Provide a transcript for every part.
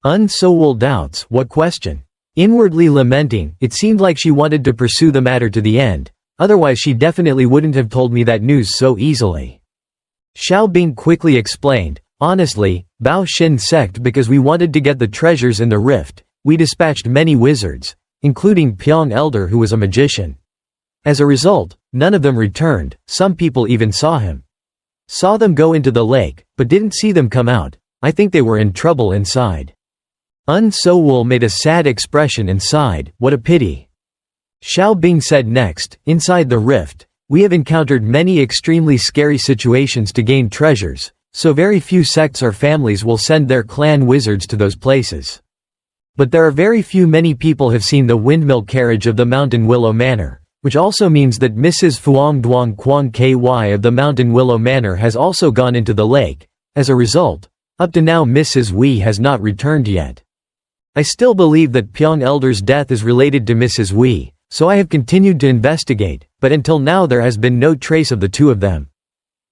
Sowol doubts, what question? Inwardly lamenting, it seemed like she wanted to pursue the matter to the end, otherwise she definitely wouldn't have told me that news so easily. Xiaobing quickly explained, honestly, Bao Xin sect because we wanted to get the treasures in the rift, we dispatched many wizards, including Pyong Elder who was a magician. As a result, none of them returned, some people even saw him. Saw them go into the lake, but didn't see them come out. I think they were in trouble inside. Sowol made a sad expression and sighed, what a pity. Xiaobing said next, inside the rift, we have encountered many extremely scary situations to gain treasures, so very few sects or families will send their clan wizards to those places. But there are very few many people have seen the windmill carriage of the Mountain Willow Manor, which also means that Mrs. Phuong Duong Quang Ky of the Mountain Willow Manor has also gone into the lake. As a result, up to now Mrs. Wei has not returned yet. I still believe that Pyong Elder's death is related to Mrs. Wei, so I have continued to investigate, but until now there has been no trace of the two of them.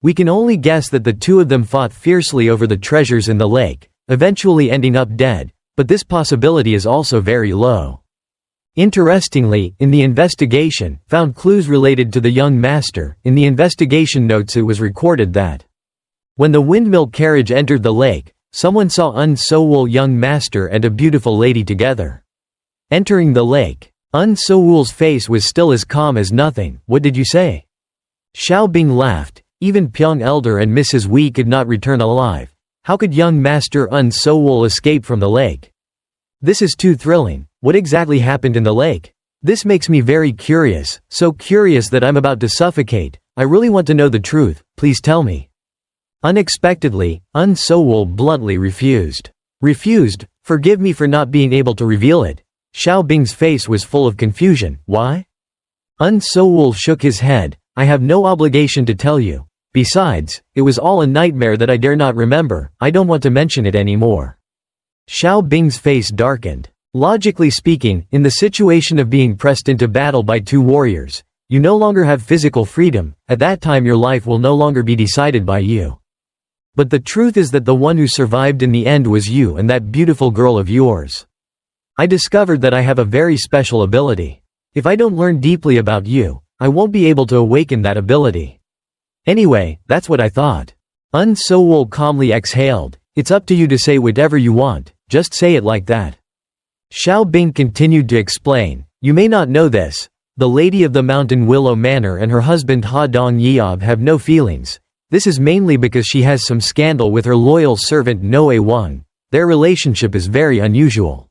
We can only guess that the two of them fought fiercely over the treasures in the lake, eventually ending up dead, but this possibility is also very low. Interestingly, in the investigation, found clues related to the young master. In the investigation notes it was recorded that when the windmill carriage entered the lake, someone saw Sowol young master and a beautiful lady together. Entering the lake, Sowol's face was still as calm as nothing. What did you say? Xiaobing laughed. Even Pyong Elder and Mrs. Wei could not return alive. How could young master Sowol escape from the lake? This is too thrilling. What exactly happened in the lake? This makes me very curious, so curious that I'm about to suffocate. I really want to know the truth, please tell me. Unexpectedly, Sowol bluntly refused. Refused? Forgive me for not being able to reveal it. Xiaobing's face was full of confusion. Why? Sowol shook his head. I have no obligation to tell you. Besides, it was all a nightmare that I dare not remember. I don't want to mention it anymore. Xiaobing's face darkened. Logically speaking, in the situation of being pressed into battle by two warriors, you no longer have physical freedom. At that time your life will no longer be decided by you. But the truth is that the one who survived in the end was you and that beautiful girl of yours. I discovered that I have a very special ability. If I don't learn deeply about you, I won't be able to awaken that ability. Anyway, that's what I thought. Sowol calmly exhaled. It's up to you to say whatever you want, just say it like that. Xiaobing continued to explain, you may not know this. The lady of the Mountain Willow Manor and her husband Ha Dong Yeob have no feelings. This is mainly because she has some scandal with her loyal servant Noe Wang. Their relationship is very unusual.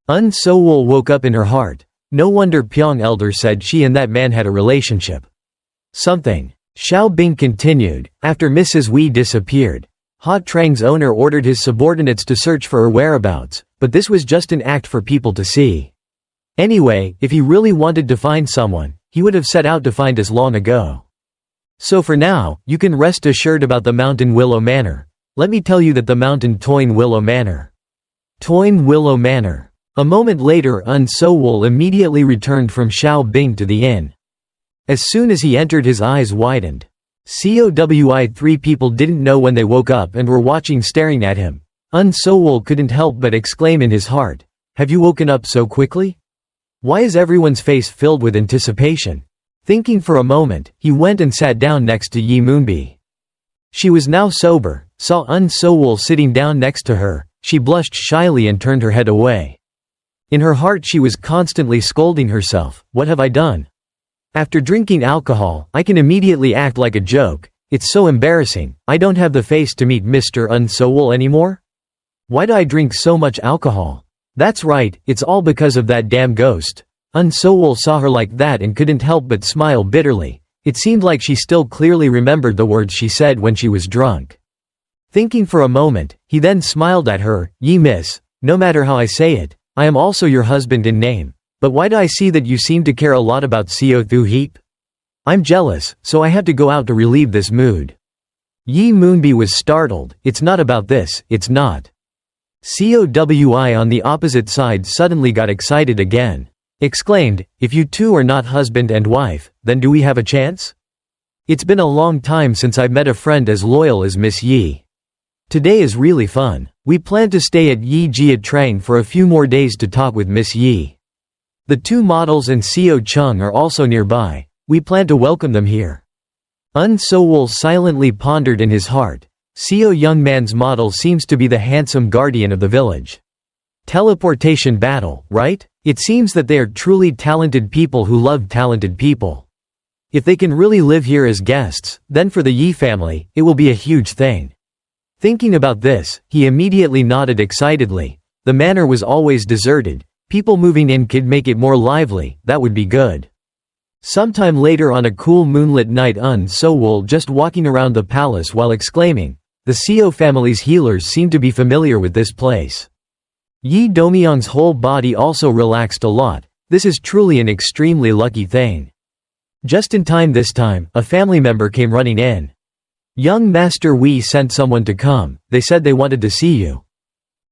Sowol woke up in her heart. No wonder Pyong Elder said she and that man had a relationship. Something. Xiaobing continued, after Mrs. Wei disappeared, Ha Trang's owner ordered his subordinates to search for her whereabouts, but this was just an act for people to see. Anyway, if he really wanted to find someone, he would have set out to find us long ago. So for now, you can rest assured about the Mountain Willow Manor. Let me tell you that the Mountain Toin Willow Manor. Toin Willow Manor. A moment later Sowol immediately returned from Xiaobing to the inn. As soon as he entered his eyes widened. COWI 3 people didn't know when they woke up and were watching staring at him. Sowol couldn't help but exclaim in his heart, have you woken up so quickly? Why is everyone's face filled with anticipation? Thinking for a moment, he went and sat down next to Yi Moonbi. She was now sober, saw Sowol sitting down next to her, she blushed shyly and turned her head away. In her heart she was constantly scolding herself, what have I done? After drinking alcohol, I can immediately act like a joke. It's so embarrassing, I don't have the face to meet Mr. Sowol anymore? Why do I drink so much alcohol? That's right, it's all because of that damn ghost. Sowol saw her like that and couldn't help but smile bitterly. It seemed like she still clearly remembered the words she said when she was drunk. Thinking for a moment, he then smiled at her, Ye miss, no matter how I say it, I am also your husband in name. But why do I see that you seem to care a lot about Seo Thu Heap? I'm jealous, so I have to go out to relieve this mood. Yi Moonbi was startled, it's not about this, it's not. COWI on the opposite side suddenly got excited again. Exclaimed, if you two are not husband and wife, then do we have a chance? It's been a long time since I've met a friend as loyal as Miss Yi. Today is really fun. We plan to stay at Yi Jia Trang for a few more days to talk with Miss Yi. The two models and Seo Chung are also nearby. We plan to welcome them here." Woon Sowol silently pondered in his heart. Seo young man's model seems to be the handsome guardian of the village. Teleportation battle, right? It seems that they are truly talented people who love talented people. If they can really live here as guests, then for the Yi family, it will be a huge thing. Thinking about this, he immediately nodded excitedly. The manor was always deserted. People moving in could make it more lively, that would be good. Sometime later on a cool moonlit night, Woon Sowol just walking around the palace while exclaiming, "The Seo family's healers seem to be familiar with this place." Yi Domyong's whole body also relaxed a lot. This is truly an extremely lucky thing. Just in time this time, a family member came running in. "Young Master Wei sent someone to come, they said they wanted to see you."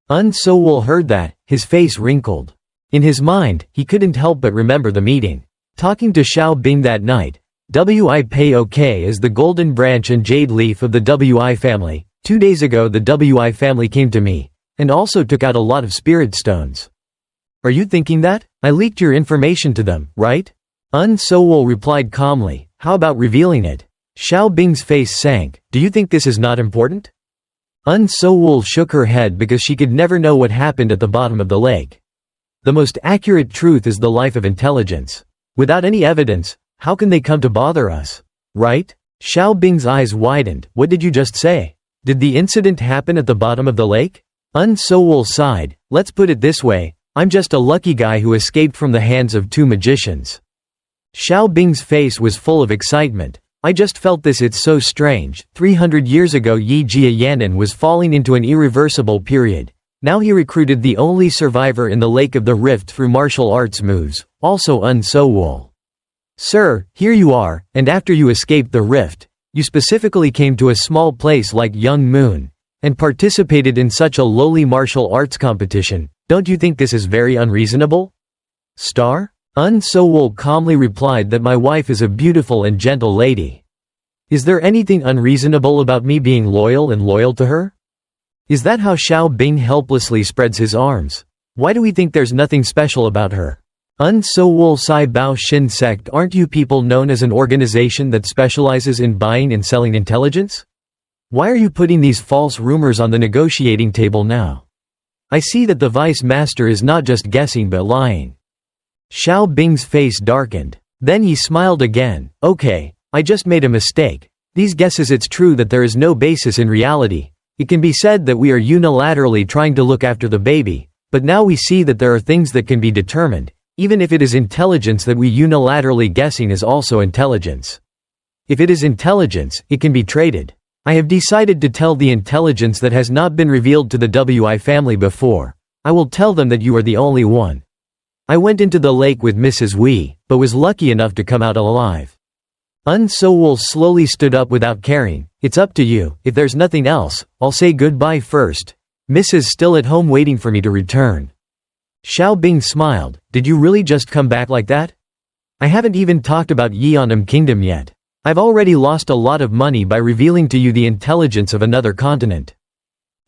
Woon Sowol heard that, his face wrinkled. In his mind, he couldn't help but remember the meeting. Talking to Xiao Bing that night. "Wipok is the golden branch and jade leaf of the Wi family. 2 days ago the Wi family came to me, and also took out a lot of spirit stones." "Are you thinking that? I leaked your information to them, right?" Woon Sowol replied calmly, "How about revealing it?" Xiao Bing's face sank. "Do you think this is not important?" Woon Sowol shook her head because she could never know what happened at the bottom of the lake. The most accurate truth is the life of intelligence. Without any evidence, how can they come to bother us? Right? Xiao Bing's eyes widened. "What did you just say? Did the incident happen at the bottom of the lake?" Woon Sowol sighed. "Let's put it this way, I'm just a lucky guy who escaped from the hands of two magicians." Xiao Bing's face was full of excitement. "I just felt this, it's so strange. 300 years ago Yi Jia Yan'an was falling into an irreversible period. Now he recruited the only survivor in the Lake of the Rift through martial arts moves, also Woon Sowol. Sir, here you are, and after you escaped the rift, you specifically came to a small place like Young Moon, and participated in such a lowly martial arts competition. Don't you think this is very unreasonable?" Star? Woon Sowol calmly replied that my wife is a beautiful and gentle lady. Is there anything unreasonable about me being loyal to her? Is that how Xiao Bing helplessly spreads his arms? Why do we think there's nothing special about her? Woon Sowol Sai Bao Shin Sect, aren't you people known as an organization that specializes in buying and selling intelligence? Why are you putting these false rumors on the negotiating table now? I see that the vice master is not just guessing but lying. Xiao Bing's face darkened. Then he smiled again. Okay, I just made a mistake. These guesses, it's true that there is no basis in reality. It can be said that we are unilaterally trying to look after the baby, but now we see that there are things that can be determined, even if it is intelligence that we unilaterally guessing is also intelligence. If it is intelligence, it can be traded. I have decided to tell the intelligence that has not been revealed to the Wi family before. I will tell them that you are the only one. I went into the lake with Mrs. Wei, but was lucky enough to come out alive. Woon Sowol slowly stood up without caring. It's up to you. If there's nothing else, I'll say goodbye first. Mrs. still at home waiting for me to return. Xiao Bing smiled. Did you really just come back like that? I haven't even talked about Yeonam Kingdom yet. I've already lost a lot of money by revealing to you the intelligence of another continent.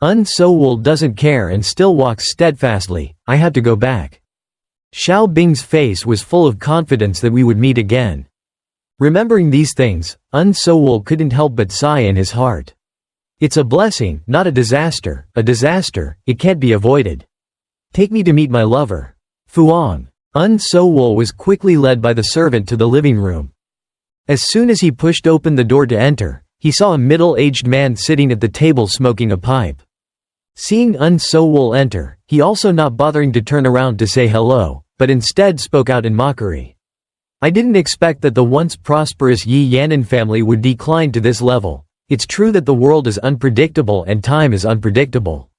Woon Sowol doesn't care and still walks steadfastly. I have to go back. Xiao Bing's face was full of confidence that we would meet again. Remembering these things, Woon Sowol couldn't help but sigh in his heart. It's a blessing, not a disaster. A disaster, it can't be avoided. Take me to meet my lover. Fuang. Woon Sowol was quickly led by the servant to the living room. As soon as he pushed open the door to enter, he saw a middle-aged man sitting at the table smoking a pipe. Seeing Woon Sowol enter, he also not bothering to turn around to say hello, but instead spoke out in mockery. I didn't expect that the once prosperous Yi Yan'an family would decline to this level. It's true that the world is unpredictable and time is unpredictable.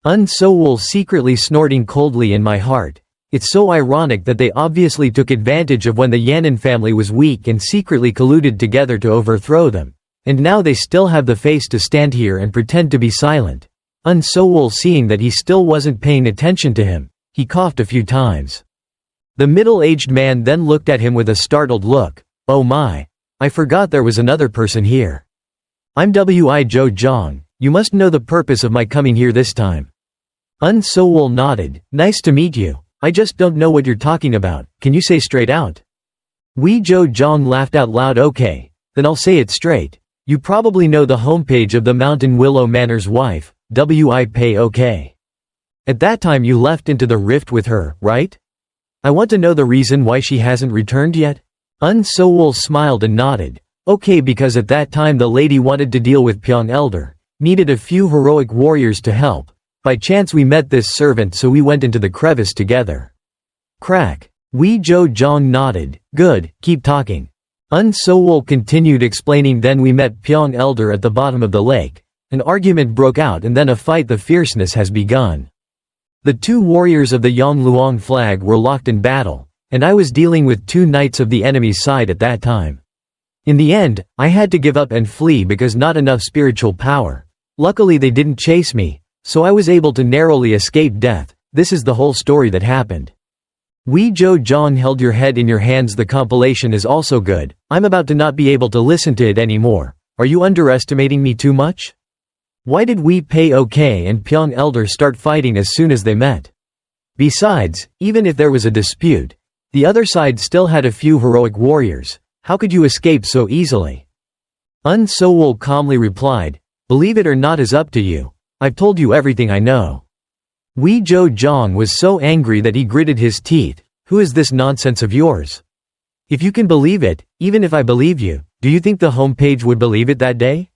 Woon Sowol secretly snorting coldly in my heart. It's so ironic that they obviously took advantage of when the Yan'an family was weak and secretly colluded together to overthrow them. And now they still have the face to stand here and pretend to be silent. Woon Sowol seeing that he still wasn't paying attention to him, he coughed a few times. The middle-aged man then looked at him with a startled look. Oh my. I forgot there was another person here. I'm Wi Zhou Zhang. You must know the purpose of my coming here this time. Woon Sowol nodded. Nice to meet you. I just don't know what you're talking about. Can you say straight out? Wee Jo Jong laughed out loud. Okay, then I'll say it straight. You probably know the homepage of the Mountain Willow Manor's wife, Wipok. At that time you left into the rift with her, right? I want to know the reason why she hasn't returned yet? Woon Sowol smiled and nodded. Okay, because at that time the lady wanted to deal with Pyong Elder, needed a few heroic warriors to help. By chance we met this servant, so we went into the crevice together. Crack. Wee Jo Jong nodded. Good, keep talking. Woon Sowol continued explaining. Then we met Pyong Elder at the bottom of the lake. An argument broke out and then a fight. The fierceness has begun. The two warriors of the Yongluong flag were locked in battle, and I was dealing with two knights of the enemy's side at that time. In the end, I had to give up and flee because not enough spiritual power. Luckily they didn't chase me, so I was able to narrowly escape death. This is the whole story that happened. Wee Jo Jong held your head in your hands. The compilation is also good. I'm about to not be able to listen to it anymore. Are you underestimating me too much? Why did Wipok and Pyong Elder start fighting as soon as they met? Besides, even if there was a dispute, the other side still had a few heroic warriors. How could you escape so easily? Woon Sowol calmly replied, believe it or not is up to you. I've told you everything I know. Wee Jo Jong was so angry that he gritted his teeth. Who is this nonsense of yours? If you can believe it, even if I believe you, do you think the homepage would believe it that day?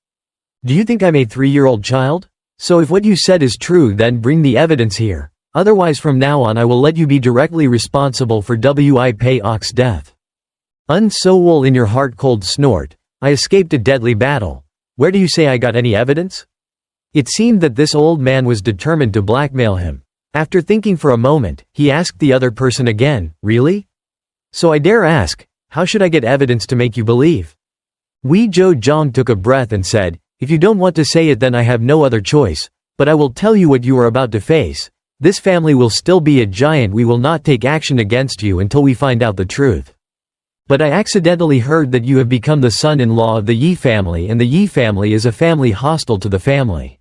Do you think I'm a 3-year-old child? So if what you said is true, then bring the evidence here. Otherwise from now on I will let you be directly responsible for Wipok's death. Woon Sowol, in your heart-cold snort. I escaped a deadly battle. Where do you say I got any evidence? It seemed that this old man was determined to blackmail him. After thinking for a moment, he asked the other person again, really? So I dare ask, how should I get evidence to make you believe? Wee Jo Jong took a breath and said, if you don't want to say it then I have no other choice, but I will tell you what you are about to face. This family will still be a giant. We will not take action against you until we find out the truth. But I accidentally heard that you have become the son-in-law of the Yi family, and the Yi family is a family hostile to the family.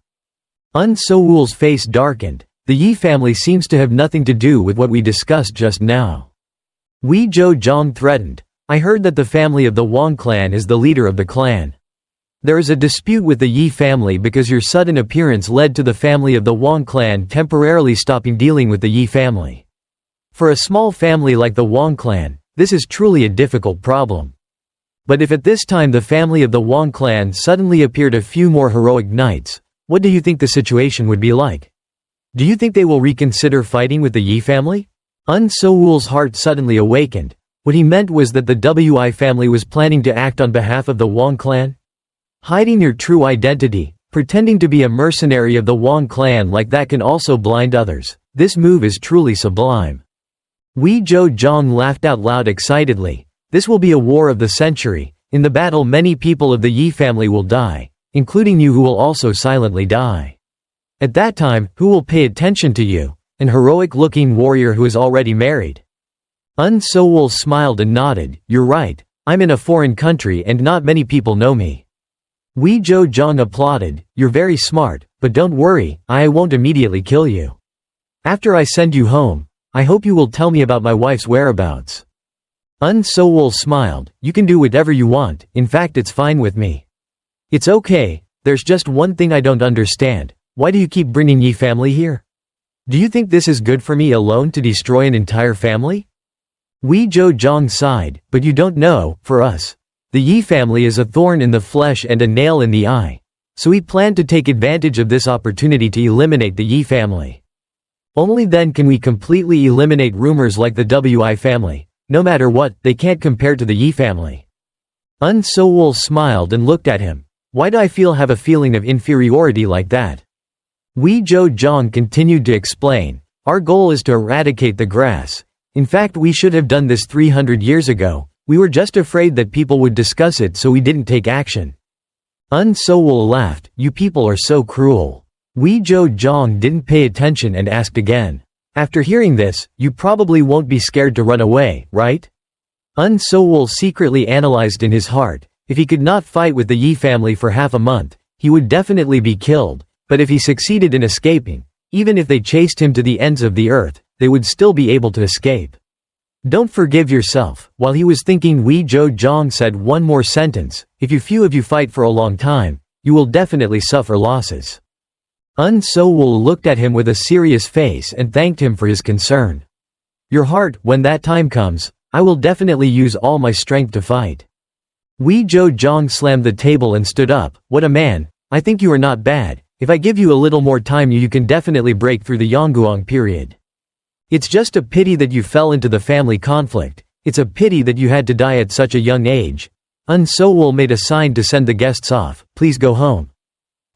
Woon Sowol's face darkened. The Yi family seems to have nothing to do with what we discussed just now. Wee Jo Jong threatened. I heard that the family of the Wong Clan is the leader of the clan. There is a dispute with the Yi family because your sudden appearance led to the family of the Wong Clan temporarily stopping dealing with the Yi family. For a small family like the Wong Clan, this is truly a difficult problem. But if at this time the family of the Wong Clan suddenly appeared a few more heroic knights, what do you think the situation would be like? Do you think they will reconsider fighting with the Yi family? Woon Sowol's heart suddenly awakened. What he meant was that the Wi family was planning to act on behalf of the Wong Clan? Hiding your true identity, pretending to be a mercenary of the Wong Clan like that can also blind others. This move is truly sublime. Wee Jo Jong laughed out loud excitedly. This will be a war of the century. In the battle many people of the Yi family will die, including you, who will also silently die. At that time, who will pay attention to you? An heroic-looking warrior who is already married. Woon Sowol smiled and nodded. You're right. I'm in a foreign country and not many people know me. Wee Jo Jong applauded. You're very smart, but don't worry, I won't immediately kill you. After I send you home, I hope you will tell me about my wife's whereabouts. Woon Sowol smiled. You can do whatever you want, in fact it's fine with me. It's okay, there's just one thing I don't understand. Why do you keep bringing Yi family here? Do you think this is good for me alone to destroy an entire family? Wee Jo Jong sighed. But you don't know, for us, the Yi family is a thorn in the flesh and a nail in the eye. So we plan to take advantage of this opportunity to eliminate the Yi family. Only then can we completely eliminate rumors like the Wi family. No matter what, they can't compare to the Yi family. Woon Sowol smiled and looked at him. Why do I have a feeling of inferiority like that? Wee Jo Jong continued to explain. Our goal is to eradicate the grass. In fact, we should have done this 300 years ago. We were just afraid that people would discuss it, so we didn't take action. Woon Sowol laughed. You people are so cruel. Wee Jo Jong didn't pay attention and asked again. After hearing this, you probably won't be scared to run away, right? Woon Sowol secretly analyzed in his heart. If he could not fight with the Yi family for half a month, he would definitely be killed, but if he succeeded in escaping, even if they chased him to the ends of the earth, they would still be able to escape. Don't forgive yourself. While he was thinking, Wei Zhong said one more sentence, if you few of you fight for a long time, you will definitely suffer losses. Un Sowol looked at him with a serious face and thanked him for his concern. Your heart, when that time comes, I will definitely use all my strength to fight. Wei Zhong slammed the table and stood up. What a man, I think you are not bad. If I give you a little more time you can definitely break through the Yongguang period. It's just a pity that you fell into the family conflict. It's a pity that you had to die at such a young age. Un Sowol made a sign to send the guests off. Please go home.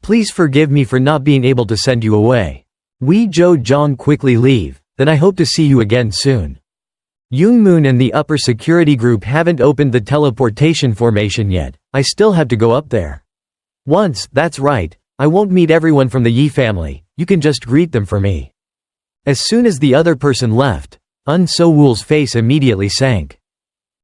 Please forgive me for not being able to send you away. Wei Zhong quickly leave, then I hope to see you again soon. Youngmoon and the upper security group haven't opened the teleportation formation yet. I still have to go up there. Once, that's right. I won't meet everyone from the Yi family. You can just greet them for me. As soon as the other person left, Un Sowol's face immediately sank.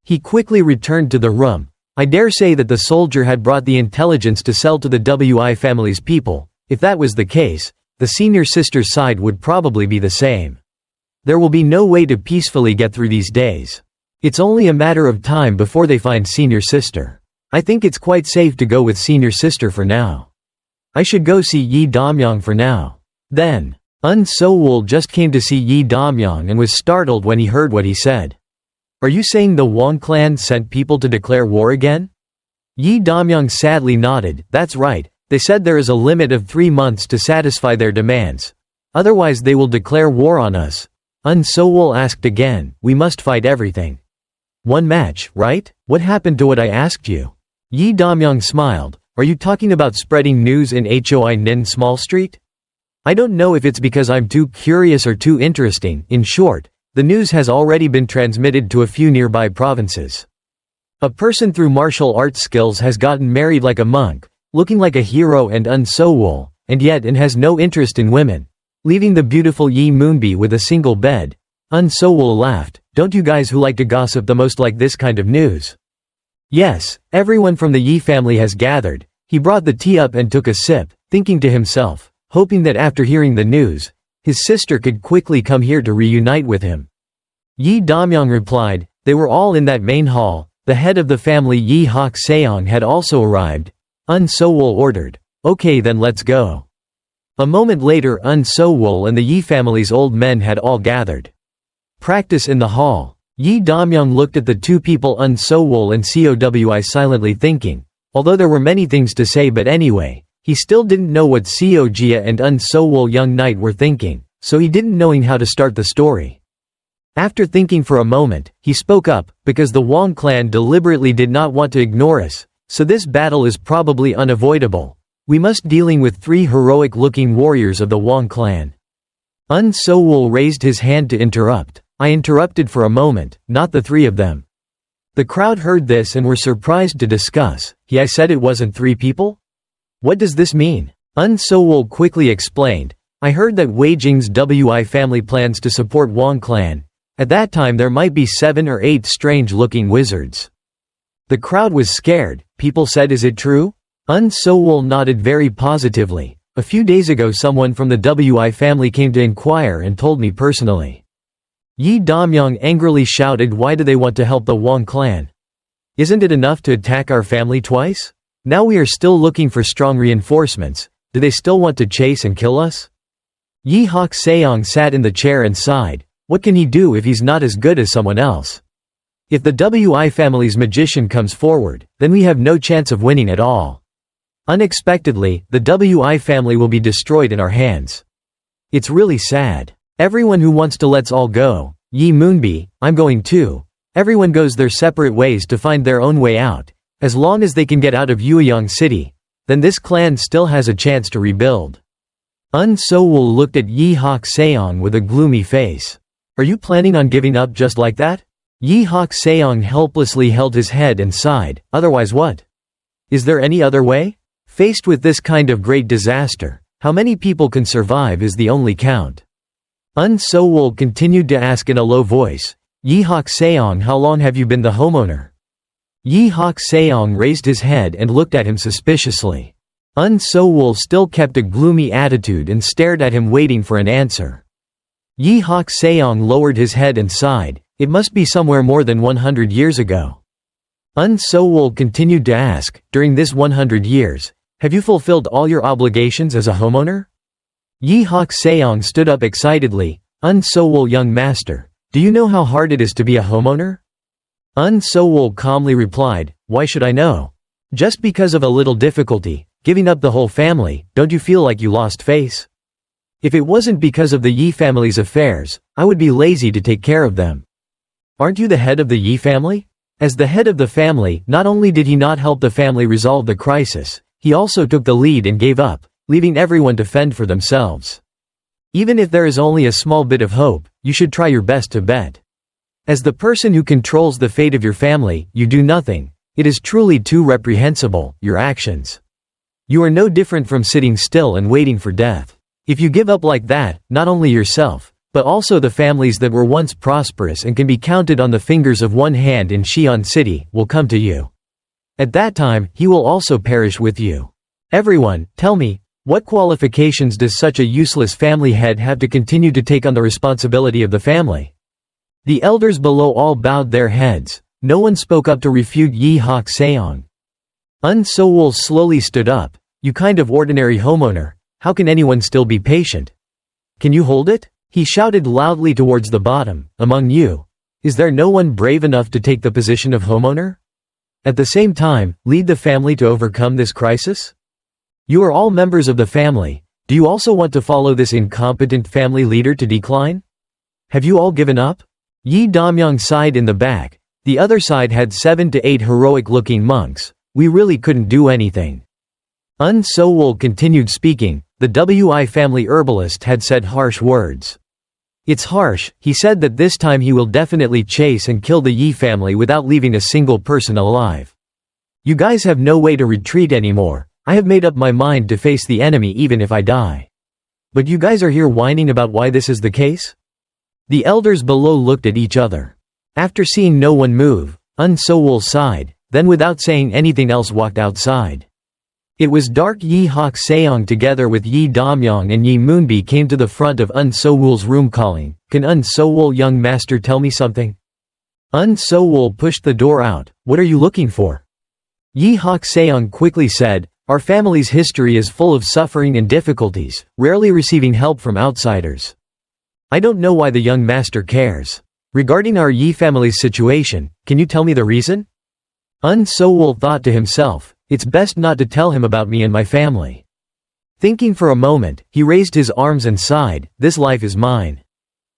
He quickly returned to the room. I dare say that the soldier had brought the intelligence to sell to the Wi family's people. If that was the case, the senior sister's side would probably be the same. There will be no way to peacefully get through these days. It's only a matter of time before they find senior sister. I think it's quite safe to go with senior sister for now. I should go see Yi Damyang for now. Then, Un Sowol just came to see Yi Damyang and was startled when he heard what he said. Are you saying the Wong Clan sent people to declare war again? Yi Damyang sadly nodded. That's right, they said there is a limit of 3 months to satisfy their demands. Otherwise they will declare war on us. Un Sowol asked again, we must fight everything. One match, right? What happened to what I asked you? Yi Damyang smiled. Are you talking about spreading news in Hoi Nin Small Street? I don't know if it's because I'm too curious or too interesting. In short, the news has already been transmitted to a few nearby provinces. A person through martial arts skills has gotten married like a monk, looking like a hero and Un Sowol, and has no interest in women, leaving the beautiful Yi Moonbi with a single bed. Un Sowol laughed. Don't you guys who like to gossip the most like this kind of news? Yes, everyone from the Yi family has gathered. He brought the tea up and took a sip, thinking to himself, hoping that after hearing the news, his sister could quickly come here to reunite with him. Yi Damyang replied. They were all in that main hall. The head of the family Yi Hak Seong had also arrived. Un Sowol ordered. Okay then let's go. A moment later Un Sowol and the Yi family's old men had all gathered. Practice in the hall. Yi Damyang looked at the two people Un Sowol and Cowi silently thinking. Although there were many things to say, but anyway, he still didn't know what Seojia and Un Sowol young knight were thinking, so he didn't knowing how to start the story. After thinking for a moment, he spoke up, because the Wong clan deliberately did not want to ignore us, so this battle is probably unavoidable. We must dealing with 3 heroic-looking warriors of the Wong clan. Un Sowol raised his hand to interrupt. I interrupted for a moment, not the 3 of them. The crowd heard this and were surprised to discuss. I said it wasn't 3 people? What does this mean? Un Sowol quickly explained. I heard that Wei Jing's Wi family plans to support Wong clan. At that time there might be 7 or 8 strange-looking wizards. The crowd was scared. People said, is it true? Un Sowol nodded very positively. A few days ago someone from the Wi family came to inquire and told me personally. Yi Damyang angrily shouted, why do they want to help the Wong clan? Isn't it enough to attack our family twice? Now we are still looking for strong reinforcements. Do they still want to chase and kill us? Yi Hak Seong sat in the chair and sighed. What can he do if he's not as good as someone else? If the Wi family's magician comes forward, then we have no chance of winning at all. Unexpectedly, the Wi family will be destroyed in our hands. It's really sad. Everyone who wants to let's all go. Yi Moonbi, I'm going too. Everyone goes their separate ways to find their own way out. As long as they can get out of Yueyang City, then this clan still has a chance to rebuild. Un Sowol looked at Yi Hak Seong with a gloomy face. Are you planning on giving up just like that? Yi Hak Seong helplessly held his head and sighed. Otherwise what? Is there any other way? Faced with this kind of great disaster, how many people can survive is the only count. Un Sowol continued to ask in a low voice. Yi Hak Seong, how long have you been the homeowner? Yi Hak Seong raised his head and looked at him suspiciously. Sowol still kept a gloomy attitude and stared at him waiting for an answer. Yi Hak Seong lowered his head and sighed. It must be somewhere more than 100 years ago. Sowol continued to ask, during this 100 years, have you fulfilled all your obligations as a homeowner? Yi Hak Seong stood up excitedly. Sowol, young master, do you know how hard it is to be a homeowner? Sowol calmly replied, why should I know? Just because of a little difficulty, giving up the whole family, don't you feel like you lost face? If it wasn't because of the Yi family's affairs, I would be lazy to take care of them. Aren't you the head of the Yi family? As the head of the family, not only did he not help the family resolve the crisis, he also took the lead and gave up, leaving everyone to fend for themselves. Even if there is only a small bit of hope, you should try your best to bet. As the person who controls the fate of your family, you do nothing. It is truly too reprehensible, your actions. You are no different from sitting still and waiting for death. If you give up like that, not only yourself, but also the families that were once prosperous and can be counted on the fingers of one hand in Xi'an City, will come to you. At that time, he will also perish with you. Everyone, tell me, what qualifications does such a useless family head have to continue to take on the responsibility of the family? The elders below all bowed their heads. No one spoke up to refute Yi Hak Seong. Sowol slowly stood up. You kind of ordinary homeowner, how can anyone still be patient? Can you hold it? He shouted loudly towards the bottom. Among you, is there no one brave enough to take the position of homeowner? At the same time, lead the family to overcome this crisis? You are all members of the family. Do you also want to follow this incompetent family leader to decline? Have you all given up? Yi Damyang sighed in the back. The other side had 7 to 8 heroic-looking monks. We really couldn't do anything. Sowol continued speaking. The Wi family herbalist had said harsh words. It's harsh, he said that this time he will definitely chase and kill the Yi family without leaving a single person alive. You guys have no way to retreat anymore. I have made up my mind to face the enemy even if I die. But you guys are here whining about why this is the case? The elders below looked at each other. After seeing no one move, Sowol sighed, then without saying anything else walked outside. It was dark. Yi Hak Seong together with Yi Damyang and Yi Moonbi came to the front of Sowol's room calling, Can Sowol, young master, tell me something? Sowol pushed the door out. What are you looking for? Yi Hak Seong quickly said, Our family's history is full of suffering and difficulties, rarely receiving help from outsiders. I don't know why the young master cares. Regarding our Yi family's situation, can you tell me the reason? Sowol thought to himself, it's best not to tell him about me and my family. Thinking for a moment, he raised his arms and sighed, this life is mine.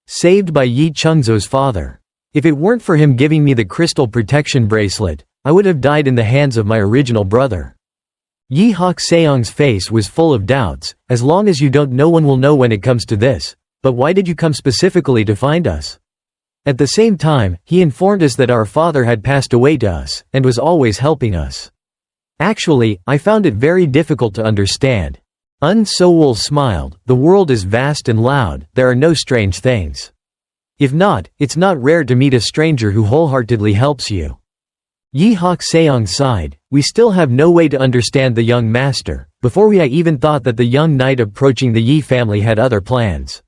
Saved by Yi Chungzo's father. If it weren't for him giving me the crystal protection bracelet, I would have died in the hands of my original brother. Yi Hak Seong's face was full of doubts. As long as you don't, no one will know when it comes to this. But why did you come specifically to find us? At the same time, he informed us that our father had passed away to us, and was always helping us. Actually, I found it very difficult to understand. Sowol smiled, the world is vast and loud, there are no strange things. If not, it's not rare to meet a stranger who wholeheartedly helps you. Yi Hak Seong sighed, we still have no way to understand the young master. Before I even thought that the young knight approaching the Yi family had other plans.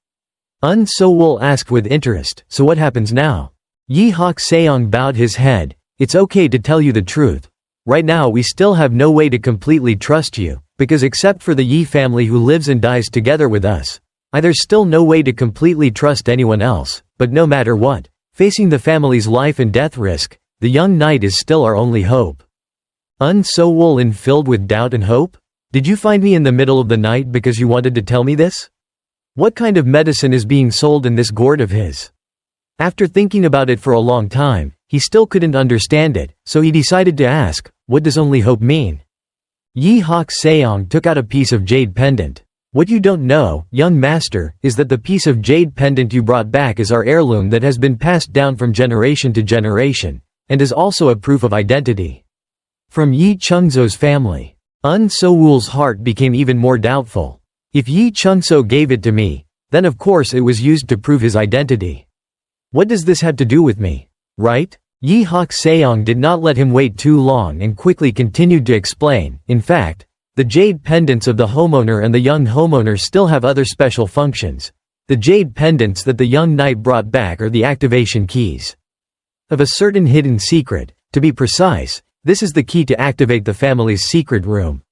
Sowol asked with interest, so what happens now? Yi Hak Seong bowed his head, it's okay to tell you the truth. Right now we still have no way to completely trust you, because except for the Yi family who lives and dies together with us, there's still no way to completely trust anyone else, but no matter what, facing the family's life and death risk, the young knight is still our only hope. Sowol filled with doubt and hope? Did you find me in the middle of the night because you wanted to tell me this? What kind of medicine is being sold in this gourd of his? After thinking about it for a long time, he still couldn't understand it, so he decided to ask, what does only hope mean? Yi Hak Seong took out a piece of jade pendant. What you don't know, young master, is that the piece of jade pendant you brought back is our heirloom that has been passed down from generation to generation, and is also a proof of identity. From Yi Chungzo's family. Sowol's heart became even more doubtful. If Yi Chungzo gave it to me, then of course it was used to prove his identity. What does this have to do with me? Right? Yi Hak Seong did not let him wait too long and quickly continued to explain, in fact, The jade pendants of the homeowner and the young homeowner still have other special functions. The jade pendants that the young knight brought back are the activation keys of a certain hidden secret. To be precise, this is the key to activate the family's secret room.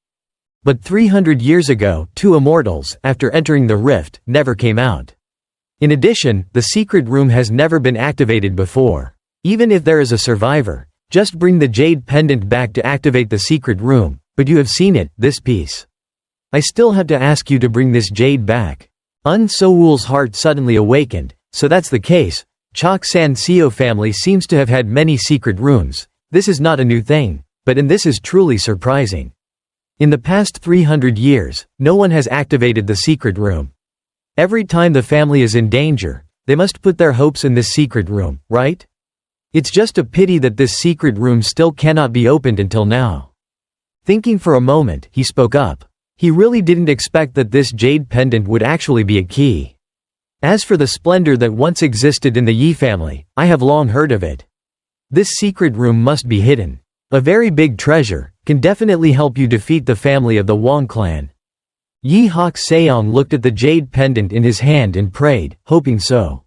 But 300 years ago, two immortals, after entering the rift, never came out. In addition, the secret room has never been activated before. Even if there is a survivor, just bring the jade pendant back to activate the secret room. But you have seen it, this piece. I still have to ask you to bring this jade back. Woon Sowol's heart suddenly awakened. So that's the case. Chok San Seo family seems to have had many secret rooms. This is not a new thing, but this is truly surprising. In the past 300 years, no one has activated the secret room. Every time the family is in danger, they must put their hopes in this secret room, right? It's just a pity that this secret room still cannot be opened until now. Thinking for a moment, he spoke up. He really didn't expect that this jade pendant would actually be a key. As for the splendor that once existed in the Yi family, I have long heard of it. This secret room must be hidden. A very big treasure, can definitely help you defeat the family of the Wong Clan. Yi Hak Seong looked at the jade pendant in his hand and prayed, hoping so.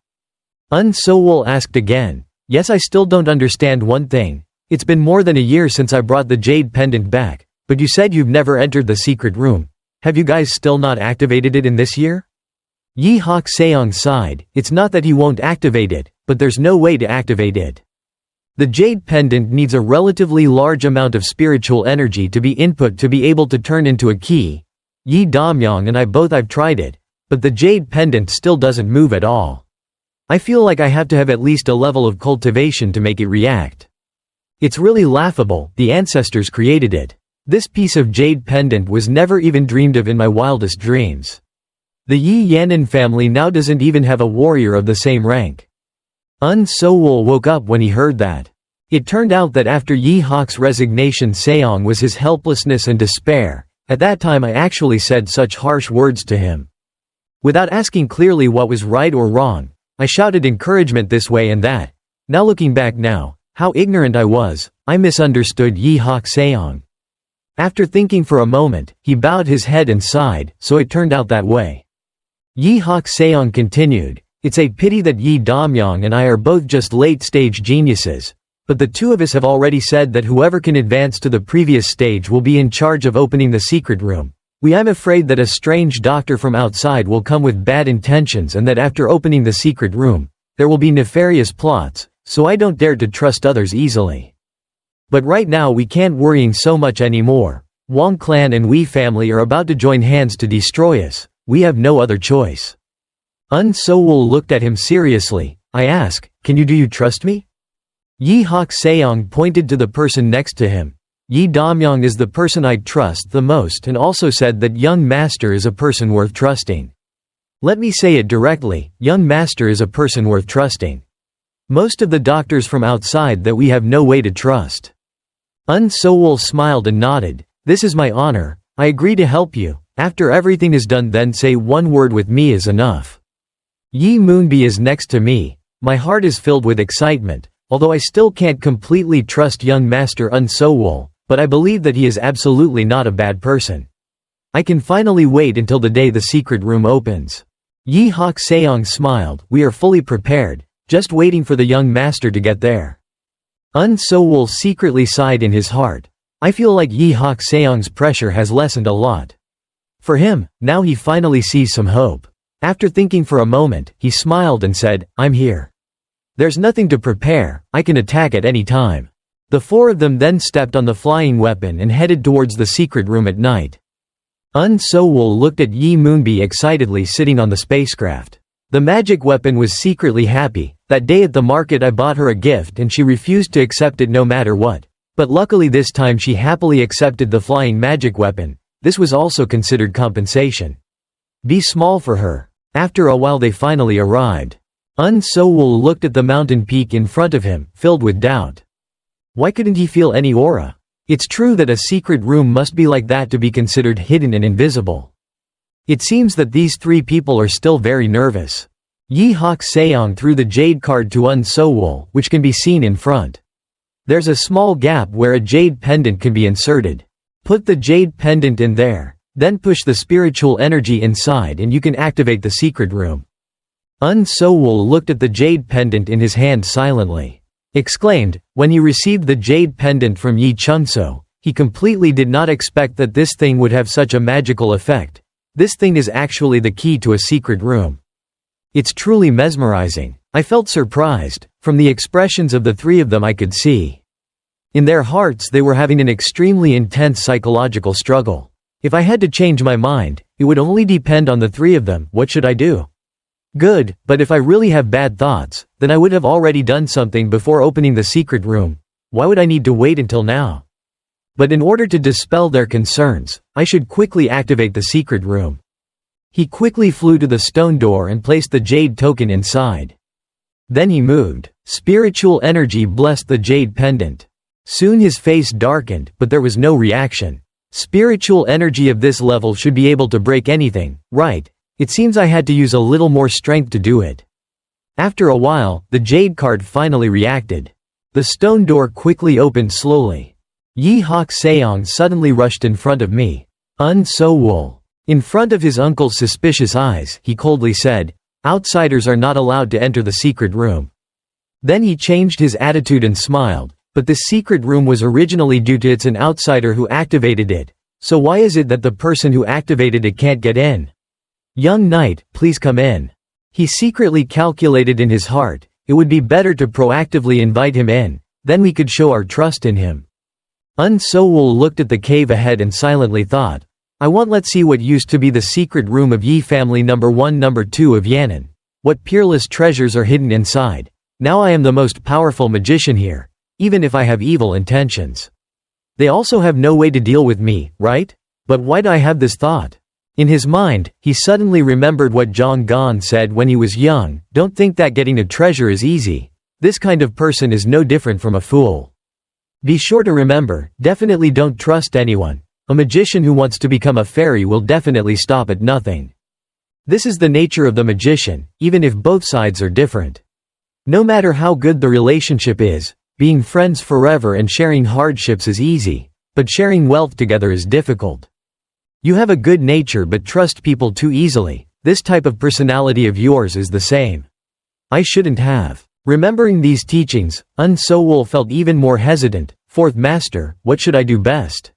Woon Sowol asked again, yes, I still don't understand one thing. It's been more than a year since I brought the jade pendant back, but you said you've never entered the secret room. Have you guys still not activated it in this year? Yi Hak Seong sighed. It's not that he won't activate it, but there's no way to activate it. The jade pendant needs a relatively large amount of spiritual energy to be input to be able to turn into a key. Yi Damyong and I've tried it, but the jade pendant still doesn't move at all. I feel like I have to have at least a level of cultivation to make it react. It's really laughable, the ancestors created it. This piece of jade pendant was never even dreamed of in my wildest dreams. The Yi Yanan family now doesn't even have a warrior of the same rank. Woon Sowol woke up when he heard that. It turned out that after Yi Hak's resignation Seong was his helplessness and despair. At that time I actually said such harsh words to him. Without asking clearly what was right or wrong, I shouted encouragement this way and that. Now looking back now, how ignorant I was, I misunderstood Yi Hak Seong. After thinking for a moment, he bowed his head and sighed, so it turned out that way. Yi Hak Seong continued, it's a pity that Yi Damyong and I are both just late-stage geniuses, but the two of us have already said that whoever can advance to the previous stage will be in charge of opening the secret room. I'm afraid that a strange doctor from outside will come with bad intentions and that after opening the secret room, there will be nefarious plots, so I don't dare to trust others easily. But right now we can't worrying so much anymore. Wong Clan and Wei family are about to join hands to destroy us. We have no other choice. Woon Sowol looked at him seriously. I ask, do you trust me? Yi Hak Seong pointed to the person next to him. Yi Damyong is the person I'd trust the most and also said that young master is a person worth trusting. Let me say it directly, young master is a person worth trusting. Most of the doctors from outside that we have no way to trust. Woon Sowol smiled and nodded. This is my honor, I agree to help you. After everything is done then say one word with me is enough. Yi Moonbi is next to me. My heart is filled with excitement, although I still can't completely trust young master Woon Sowol, but I believe that he is absolutely not a bad person. I can finally wait until the day the secret room opens. Yi Hak Seong smiled. We are fully prepared, just waiting for the young master to get there. Woon Sowol secretly sighed in his heart. I feel like Yi Hak Seong's pressure has lessened a lot. For him, now he finally sees some hope. After thinking for a moment, he smiled and said, I'm here. There's nothing to prepare, I can attack at any time. The four of them then stepped on the flying weapon and headed towards the secret room at night. Woon Sowol looked at Yi Moonbi excitedly sitting on the spacecraft. The magic weapon was secretly happy. That day at the market I bought her a gift and she refused to accept it no matter what. But luckily this time she happily accepted the flying magic weapon. This was also considered compensation. Be small for her. After a while they finally arrived. Woon Sowol looked at the mountain peak in front of him, filled with doubt. Why couldn't he feel any aura? It's true that a secret room must be like that to be considered hidden and invisible. It seems that these three people are still very nervous. Yi Hak Seong threw the jade card to Woon Sowol, which can be seen in front. There's a small gap where a jade pendant can be inserted. Put the jade pendant in there, then push the spiritual energy inside and you can activate the secret room." Woon Sowol looked at the jade pendant in his hand silently. Exclaimed, when he received the jade pendant from Yi Chunso, he completely did not expect that this thing would have such a magical effect. This thing is actually the key to a secret room. It's truly mesmerizing. I felt surprised. From the expressions of the three of them I could see. In their hearts they were having an extremely intense psychological struggle. If I had to change my mind, it would only depend on the three of them. What should I do? Good, but if I really have bad thoughts, then I would have already done something before opening the secret room. Why would I need to wait until now? But in order to dispel their concerns, I should quickly activate the secret room. He quickly flew to the stone door and placed the jade token inside. Then he moved. Spiritual energy blessed the jade pendant. Soon his face darkened, but there was no reaction. Spiritual energy of this level should be able to break anything, right? It seems I had to use a little more strength to do it. After a while, the jade card finally reacted. The stone door quickly opened slowly. Yi Hak Seong suddenly rushed in front of me. Woon Sowol. In front of his uncle's suspicious eyes, he coldly said, "Outsiders are not allowed to enter the secret room." Then he changed his attitude and smiled, but this secret room was originally due to it's an outsider who activated it, so why is it that the person who activated it can't get in? "Young knight, please come in." He secretly calculated in his heart, it would be better to proactively invite him in, then we could show our trust in him. Woon Sowol looked at the cave ahead and silently thought, let's see what used to be the secret room of Yi family number 1 number 2 of Yan'an. What peerless treasures are hidden inside. Now I am the most powerful magician here, even if I have evil intentions. They also have no way to deal with me, right? But why do I have this thought? In his mind, he suddenly remembered what Zhang Gan said when he was young, don't think that getting a treasure is easy. This kind of person is no different from a fool. Be sure to remember, definitely don't trust anyone. A magician who wants to become a fairy will definitely stop at nothing. This is the nature of the magician, even if both sides are different. No matter how good the relationship is, being friends forever and sharing hardships is easy, but sharing wealth together is difficult. You have a good nature but trust people too easily. This type of personality of yours is the same. I shouldn't have. Remembering these teachings, Woon Sowol felt even more hesitant. Fourth master, what should I do best?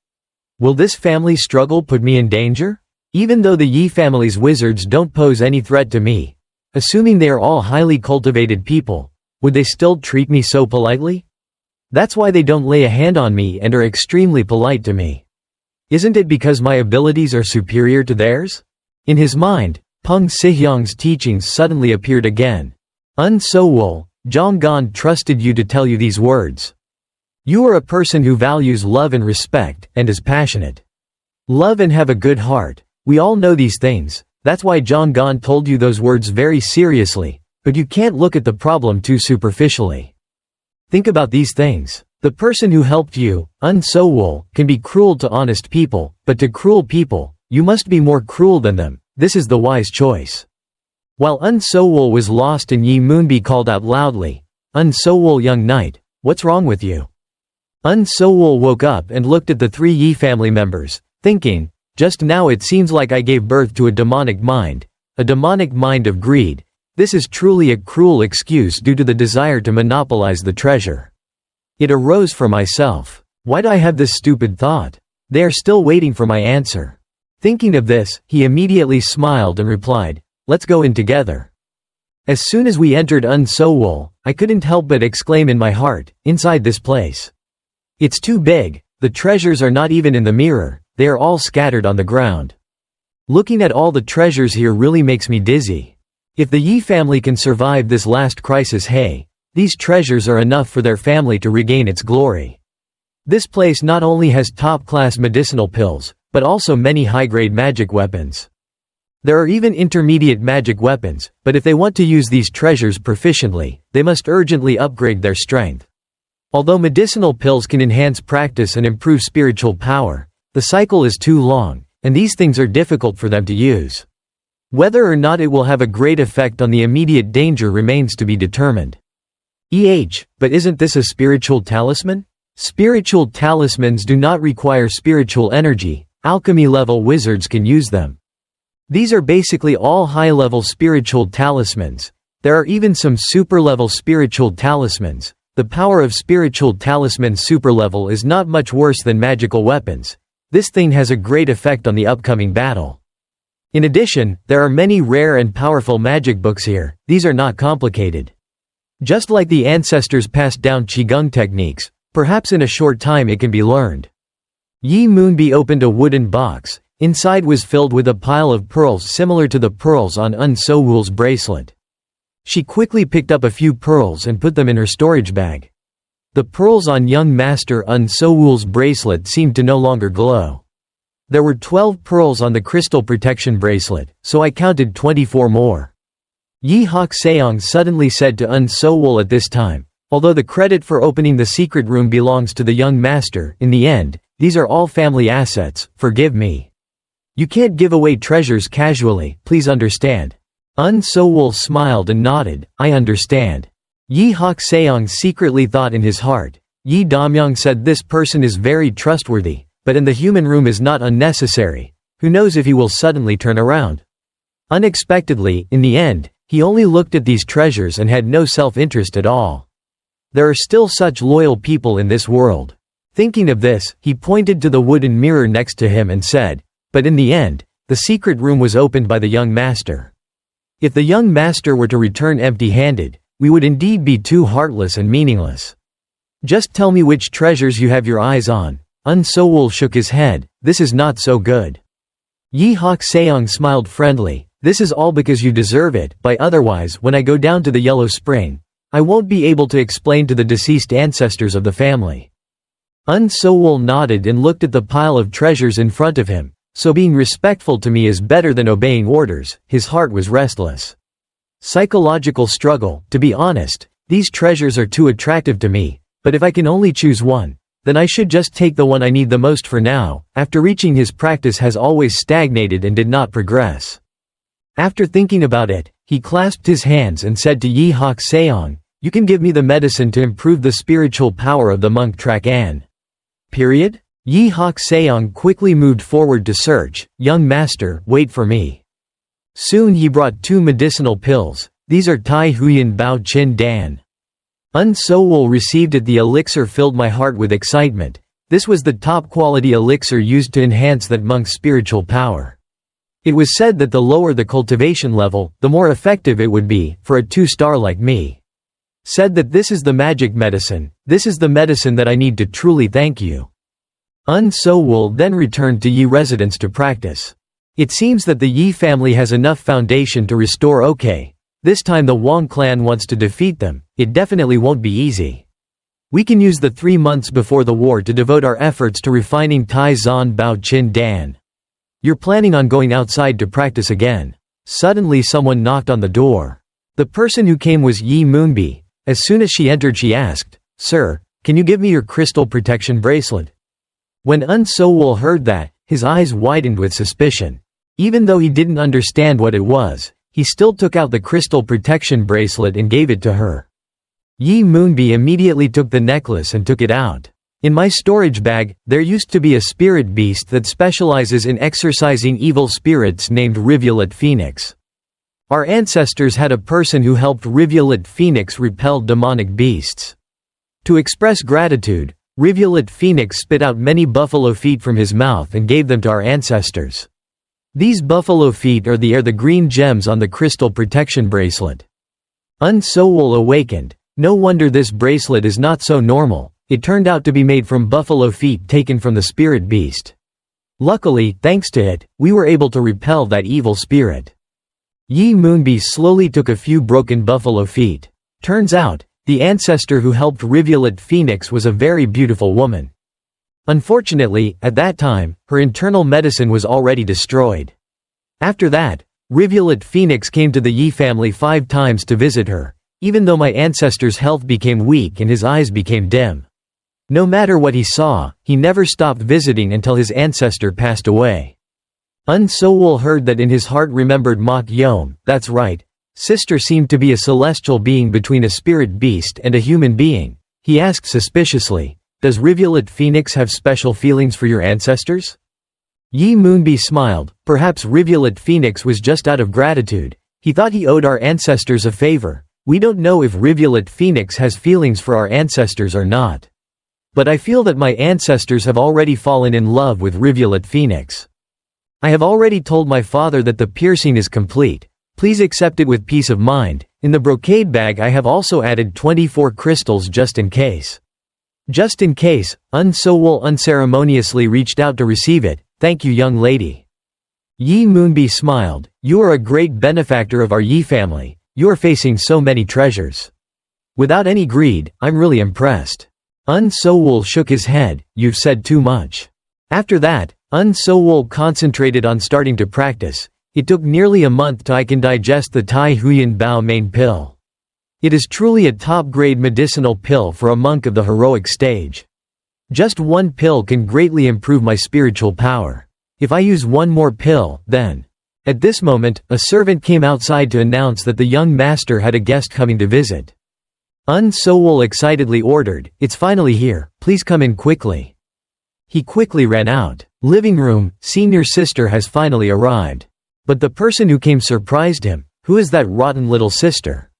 Will this family struggle put me in danger? Even though the Yi family's wizards don't pose any threat to me, assuming they are all highly cultivated people, would they still treat me so politely? That's why they don't lay a hand on me and are extremely polite to me. Isn't it because my abilities are superior to theirs? In his mind, Peng Sihyong's teachings suddenly appeared again. Woon Sowol, Zhang Gan trusted you to tell you these words. You are a person who values love and respect, and is passionate. Love and have a good heart. We all know these things, that's why Zhang Gan told you those words very seriously, but you can't look at the problem too superficially. Think about these things. The person who helped you, Woon Sowol, can be cruel to honest people, but to cruel people, you must be more cruel than them. This is the wise choice. While Woon Sowol was lost and Yi Moonbi called out loudly, Woon Sowol, young knight, what's wrong with you? Woon Sowol woke up and looked at the three Yi family members, thinking, just now it seems like I gave birth to a demonic mind of greed. This is truly a cruel excuse due to the desire to monopolize the treasure. It arose for myself. Why do I have this stupid thought? They are still waiting for my answer. Thinking of this, he immediately smiled and replied, let's go in together. As soon as we entered Woon Sowol, I couldn't help but exclaim in my heart, inside this place. It's too big, the treasures are not even in the mirror, they are all scattered on the ground. Looking at all the treasures here really makes me dizzy. If the Yi family can survive this last crisis, hey, these treasures are enough for their family to regain its glory. This place not only has top-class medicinal pills, but also many high-grade magic weapons. There are even intermediate magic weapons, but if they want to use these treasures proficiently, they must urgently upgrade their strength. Although medicinal pills can enhance practice and improve spiritual power, the cycle is too long, and these things are difficult for them to use. Whether or not it will have a great effect on the immediate danger remains to be determined. But isn't this a spiritual talisman? Spiritual talismans do not require spiritual energy, alchemy-level wizards can use them. These are basically all high-level spiritual talismans. There are even some super-level spiritual talismans. The power of spiritual talismans super-level is not much worse than magical weapons. This thing has a great effect on the upcoming battle. In addition, there are many rare and powerful magic books here. These are not complicated. Just like the ancestors passed down Qigong techniques, perhaps in a short time it can be learned. Yi Moonbi opened a wooden box. Inside was filled with a pile of pearls similar to the pearls on Woon Sowol's bracelet. She quickly picked up a few pearls and put them in her storage bag. The pearls on young master Woon Sowol's bracelet seemed to no longer glow. There were 12 pearls on the crystal protection bracelet, so I counted 24 more. Yi Seong suddenly said to Woon Sowol at this time, although the credit for opening the secret room belongs to the young master, in the end, these are all family assets, forgive me. You can't give away treasures casually, please understand. Woon Sowol smiled and nodded, I understand. Yi Seong secretly thought in his heart. Yi Damyong said this person is very trustworthy, but in the human room is not unnecessary. Who knows if he will suddenly turn around. Unexpectedly, in the end, he only looked at these treasures and had no self-interest at all. There are still such loyal people in this world. Thinking of this, he pointed to the wooden mirror next to him and said, but in the end, the secret room was opened by the young master. If the young master were to return empty-handed, we would indeed be too heartless and meaningless. Just tell me which treasures you have your eyes on. Woon Sowol shook his head, this is not so good. Yi Seong smiled friendly, this is all because you deserve it, but otherwise when I go down to the Yellow Spring, I won't be able to explain to the deceased ancestors of the family. Woon Sowol nodded and looked at the pile of treasures in front of him. So being respectful to me is better than obeying orders. His heart was restless. Psychological struggle, to be honest, these treasures are too attractive to me, but if I can only choose one, then I should just take the one I need the most for now. After reaching his practice has always stagnated and did not progress. After thinking about it, he clasped his hands and said to Yi Seong, you can give me the medicine to improve the spiritual power of the monk track An. Period? Yi Seong quickly moved forward to search, young master, wait for me. Soon he brought 2 medicinal pills, these are Tai Huyan Bao Chin Dan. Woon Sowol received it. The elixir filled my heart with excitement. This was the top quality elixir used to enhance that monk's spiritual power. It was said that the lower the cultivation level, the more effective it would be, for a 2-star like me. Said that this is the magic medicine, this is the medicine that I need to truly thank you. Woon Sowol then returned to Yi residence to practice. It seems that the Yi family has enough foundation to restore. Okay. This time the Wong clan wants to defeat them, it definitely won't be easy. We can use the 3 months before the war to devote our efforts to refining Tai Zan Bao Chin Dan. You're planning on going outside to practice again. Suddenly someone knocked on the door. The person who came was Yi Moonbi. As soon as she entered she asked, Sir, can you give me your crystal protection bracelet? When Woon Sowol heard that, his eyes widened with suspicion. Even though he didn't understand what it was, he still took out the crystal protection bracelet and gave it to her. Yi Moonbi immediately took the necklace and took it out. In my storage bag, there used to be a spirit beast that specializes in exorcising evil spirits named Rivulet Phoenix. Our ancestors had a person who helped Rivulet Phoenix repel demonic beasts. To express gratitude, Rivulet Phoenix spit out many buffalo feet from his mouth and gave them to our ancestors. These buffalo feet are the green gems on the crystal protection bracelet. Woon Sowol awakened. No wonder this bracelet is not so normal, it turned out to be made from buffalo feet taken from the spirit beast. Luckily, thanks to it, we were able to repel that evil spirit. Yi Moonbi slowly took a few broken buffalo feet. Turns out, the ancestor who helped Rivulet Phoenix was a very beautiful woman. Unfortunately, at that time, her internal medicine was already destroyed. After that, Rivulet Phoenix came to the Yi family 5 times to visit her, even though my ancestor's health became weak and his eyes became dim. No matter what he saw, he never stopped visiting until his ancestor passed away. Woon Sowol heard that in his heart remembered Mok Yom, that's right. Sister seemed to be a celestial being between a spirit beast and a human being. He asked suspiciously, does Rivulet Phoenix have special feelings for your ancestors? Yi Moonbi smiled. Perhaps Rivulet Phoenix was just out of gratitude. He thought he owed our ancestors a favor. We don't know if Rivulet Phoenix has feelings for our ancestors or not. But I feel that my ancestors have already fallen in love with Rivulet Phoenix. I have already told my father that the piercing is complete. Please accept it with peace of mind. In the brocade bag I have also added 24 crystals just in case. Just in case, Woon Sowol unceremoniously reached out to receive it. Thank you, young lady. Yi Moonbi smiled. You are a great benefactor of our Yi family. You are facing so many treasures. Without any greed, I'm really impressed. Woon Sowol shook his head. You've said too much. After that, Woon Sowol concentrated on starting to practice. It took nearly a month till I can digest the Tai Huyan Bao main pill. It is truly a top-grade medicinal pill for a monk of the heroic stage. Just one pill can greatly improve my spiritual power. If I use one more pill, then… At this moment, a servant came outside to announce that the young master had a guest coming to visit. Woon Sowol excitedly ordered, "It's finally here, please come in quickly." He quickly ran out. Living room, senior sister has finally arrived. But the person who came surprised him. Who is that rotten little sister?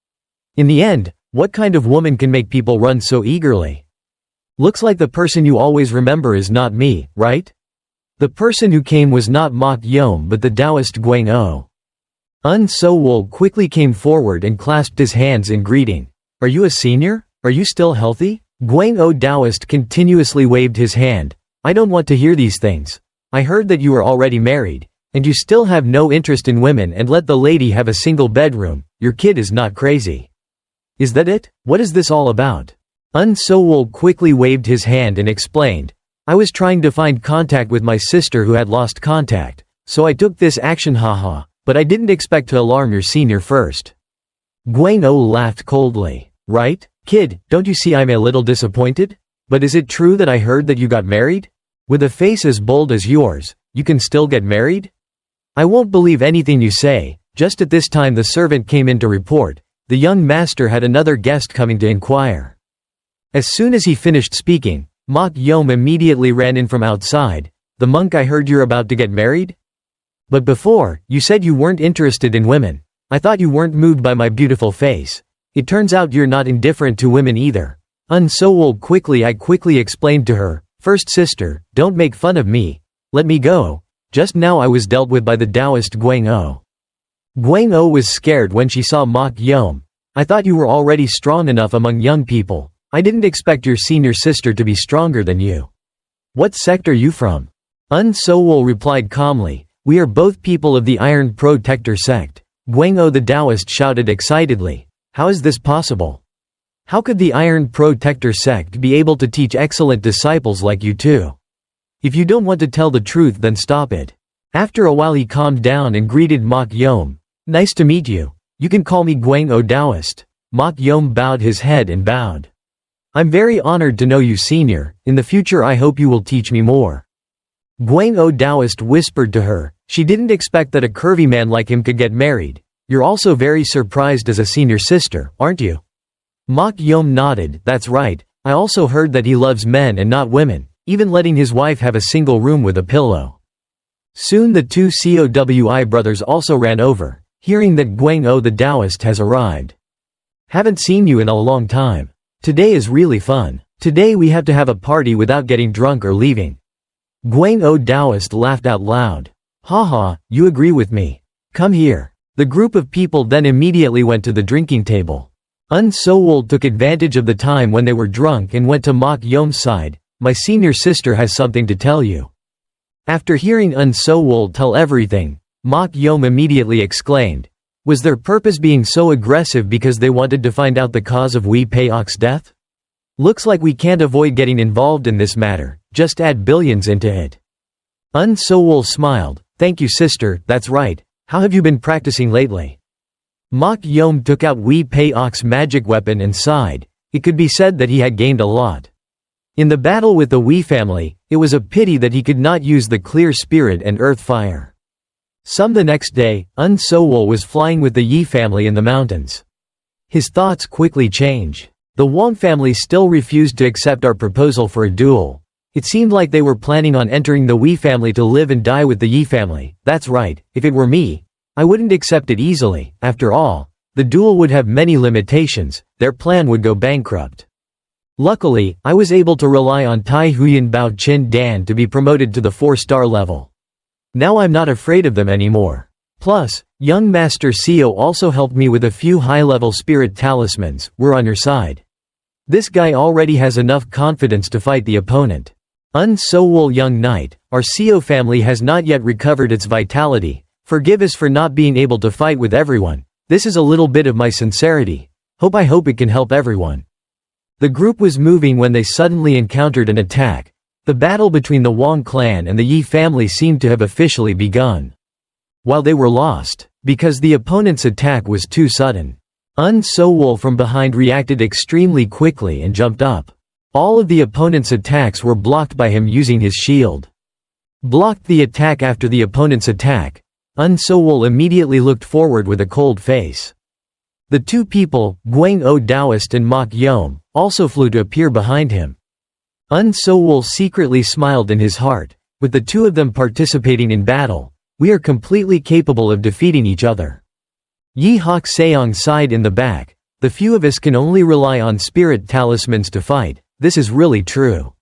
In the end, what kind of woman can make people run so eagerly? Looks like the person you always remember is not me, right? The person who came was not Mok Yom but the Taoist Guang-o. Woon Sowol quickly came forward and clasped his hands in greeting. Are you a senior? Are you still healthy? Guang-o Taoist continuously waved his hand. I don't want to hear these things. I heard that you are already married, and you still have no interest in women and let the lady have a single bedroom. Your kid is not crazy. Is that it? What is this all about? Woon Sowol quickly waved his hand and explained. I was trying to find contact with my sister who had lost contact, so I took this action haha, but I didn't expect to alarm your senior first. Guang-o laughed coldly. Right? Kid, don't you see I'm a little disappointed? But is it true that I heard that you got married? With a face as bold as yours, you can still get married? I won't believe anything you say. Just at this time the servant came in to report. The young master had another guest coming to inquire. As soon as he finished speaking, Mok Yom immediately ran in from outside. The monk, I heard you're about to get married? But before, you said you weren't interested in women. I thought you weren't moved by my beautiful face. It turns out you're not indifferent to women either. Woon Sowol quickly explained to her. First sister, don't make fun of me. Let me go. Just now I was dealt with by the Taoist Guang-o. Guang-o was scared when she saw Mok Yom. I thought you were already strong enough among young people. I didn't expect your senior sister to be stronger than you. What sect are you from? Woon Sowol replied calmly. We are both people of the Iron Protector sect. Guang-o the Taoist shouted excitedly. How is this possible? How could the Iron Protector sect be able to teach excellent disciples like you two? If you don't want to tell the truth, then stop it. After a while he calmed down and greeted Mok Yom. Nice to meet you. You can call me Guang-o Taoist. Mok Yom bowed his head and bowed. I'm very honored to know you, senior. In the future I hope you will teach me more. Guang-o Taoist whispered to her. She didn't expect that a curvy man like him could get married. You're also very surprised as a senior sister, aren't you? Mok Yom nodded. That's right. I also heard that he loves men and not women, even letting his wife have a single room with a pillow. Soon the two COWI brothers also ran over, hearing that Guang-o the Taoist has arrived. Haven't seen you in a long time. Today is really fun. Today we have to have a party without getting drunk or leaving. Guang-o Taoist laughed out loud. Haha, you agree with me. Come here. The group of people then immediately went to the drinking table. Woon Sowol took advantage of the time when they were drunk and went to Mok Yom's side. My senior sister has something to tell you. After hearing Woon Sowol tell everything, Mok Yom immediately exclaimed. Was their purpose being so aggressive because they wanted to find out the cause of Wei Peiok's death? Looks like we can't avoid getting involved in this matter, just add billions into it. Woon Sowol smiled. Thank you, sister, that's right. How have you been practicing lately? Mok Yom took out Wei Peiok's magic weapon and sighed. It could be said that he had gained a lot. In the battle with the Wei family, it was a pity that he could not use the clear spirit and earth fire. The next day, Woon Sowol was flying with the Yi family in the mountains. His thoughts quickly changed. The Wong family still refused to accept our proposal for a duel. It seemed like they were planning on entering the Wi family to live and die with the Yi family. That's right, if it were me, I wouldn't accept it easily. After all, the duel would have many limitations, their plan would go bankrupt. Luckily, I was able to rely on Tai Huyan Bao Chin Dan to be promoted to the 4-star level. Now I'm not afraid of them anymore. Plus, young Master Seo also helped me with a few high-level spirit talismans. We're on your side. This guy already has enough confidence to fight the opponent. Woon Sowol young knight, our Seo family has not yet recovered its vitality. Forgive us for not being able to fight with everyone. This is a little bit of my sincerity. I hope it can help everyone. The group was moving when they suddenly encountered an attack. The battle between the Wong Clan and the Yi family seemed to have officially begun. While they were lost, because the opponent's attack was too sudden. Woon Sowol from behind reacted extremely quickly and jumped up. All of the opponent's attacks were blocked by him using his shield. Blocked the attack after the opponent's attack. Woon Sowol immediately looked forward with a cold face. The two people, Guang O Daoist and Mok Yom, also flew to appear behind him. Woon Sowol secretly smiled in his heart. With the two of them participating in battle, we are completely capable of defeating each other. Yi Hak Seong sighed in the back. The few of us can only rely on spirit talismans to fight. This is really true.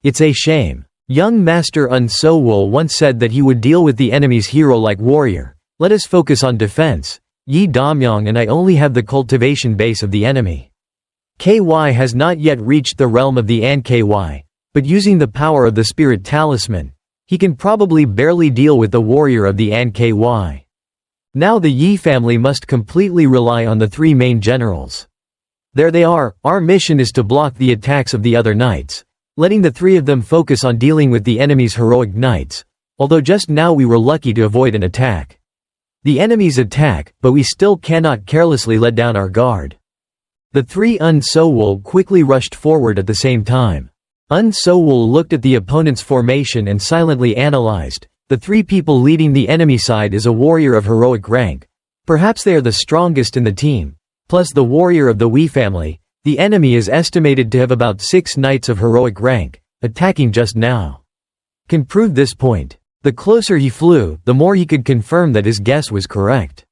It's a shame. Young Master Woon Sowol once said that he would deal with the enemy's hero like warrior. Let us focus on defense. Yi Damyong and I only have the cultivation base of the enemy. KY has not yet reached the realm of the An KY, but using the power of the spirit talisman, he can probably barely deal with the warrior of the An KY. Now the Yi family must completely rely on the three main generals. There they are. Our mission is to block the attacks of the other knights, letting the three of them focus on dealing with the enemy's heroic knights, although just now we were lucky to avoid an attack. The enemies attack, but we still cannot carelessly let down our guard. The three Woon Sowol quickly rushed forward at the same time. Woon Sowol looked at the opponent's formation and silently analyzed. The three people leading the enemy side is a warrior of heroic rank. Perhaps they are the strongest in the team. Plus the warrior of the Wi family, the enemy is estimated to have about 6 knights of heroic rank, attacking just now. Can prove this point. The closer he flew, the more he could confirm that his guess was correct.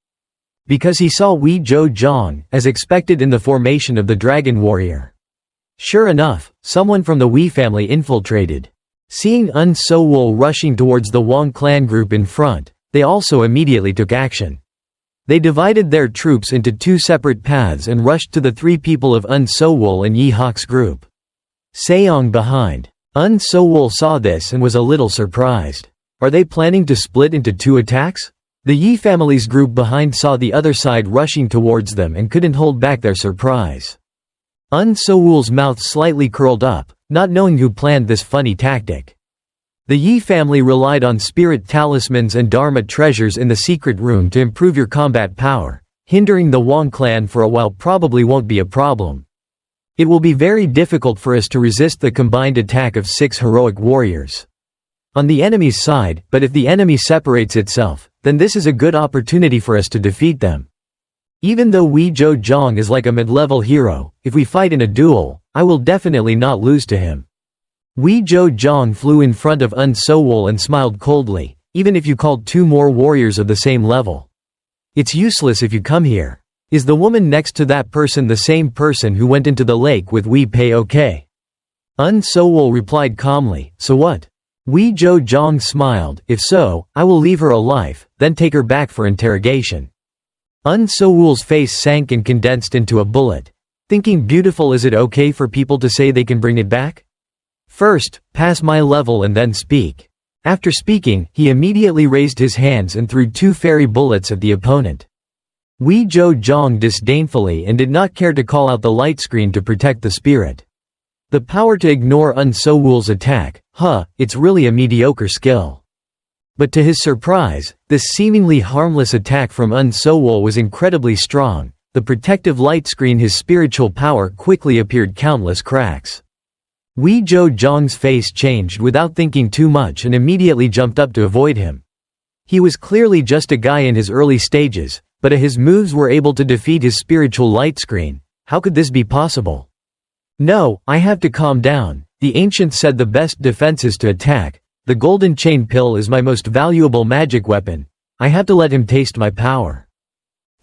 Because he saw Wei Zhou Zhang, as expected in the formation of the dragon warrior. Sure enough, someone from the Wi family infiltrated. Seeing Woon Sowol rushing towards the Wong Clan group in front, they also immediately took action. They divided their troops into 2 separate paths and rushed to the 3 people of Woon Sowol and Yi Hak's group. Seong behind. Woon Sowol saw this and was a little surprised. Are they planning to split into 2 attacks? The Yi family's group behind saw the other side rushing towards them and couldn't hold back their surprise. Woon Sowol's mouth slightly curled up, not knowing who planned this funny tactic. The Yi family relied on spirit talismans and dharma treasures in the secret room to improve your combat power. Hindering the Wong clan for a while probably won't be a problem. It will be very difficult for us to resist the combined attack of 6 heroic warriors on the enemy's side, but if the enemy separates itself, then this is a good opportunity for us to defeat them. Even though Wei Zhou Zhang is like a mid-level hero, if we fight in a duel, I will definitely not lose to him. Wei Zhou Zhang flew in front of Woon Sowol and smiled coldly. Even if you called 2 more warriors of the same level, it's useless if you come here. Is the woman next to that person the same person who went into the lake with Wei Pei? Okay. Woon Sowol replied calmly, so what? Wei Zhou Zhang smiled, if so, I will leave her alive, then take her back for interrogation. Woon Sowol's face sank and condensed into a bullet. Thinking beautiful, is it okay for people to say they can bring it back? First, pass my level and then speak. After speaking, he immediately raised his hands and threw 2 fairy bullets at the opponent. Wei Zhou Zhang disdainfully and did not care to call out the light screen to protect the spirit. The power to ignore Woon Sowol's attack, it's really a mediocre skill. But to his surprise, this seemingly harmless attack from Woon Sowol was incredibly strong. The protective light screen, his spiritual power, quickly appeared countless cracks. Wei Zhou Zhang's face changed without thinking too much and immediately jumped up to avoid him. He was clearly just a guy in his early stages, but his moves were able to defeat his spiritual light screen. How could this be possible? No, I have to calm down. The ancient said the best defense is to attack. The golden chain pill is my most valuable magic weapon. I have to let him taste my power.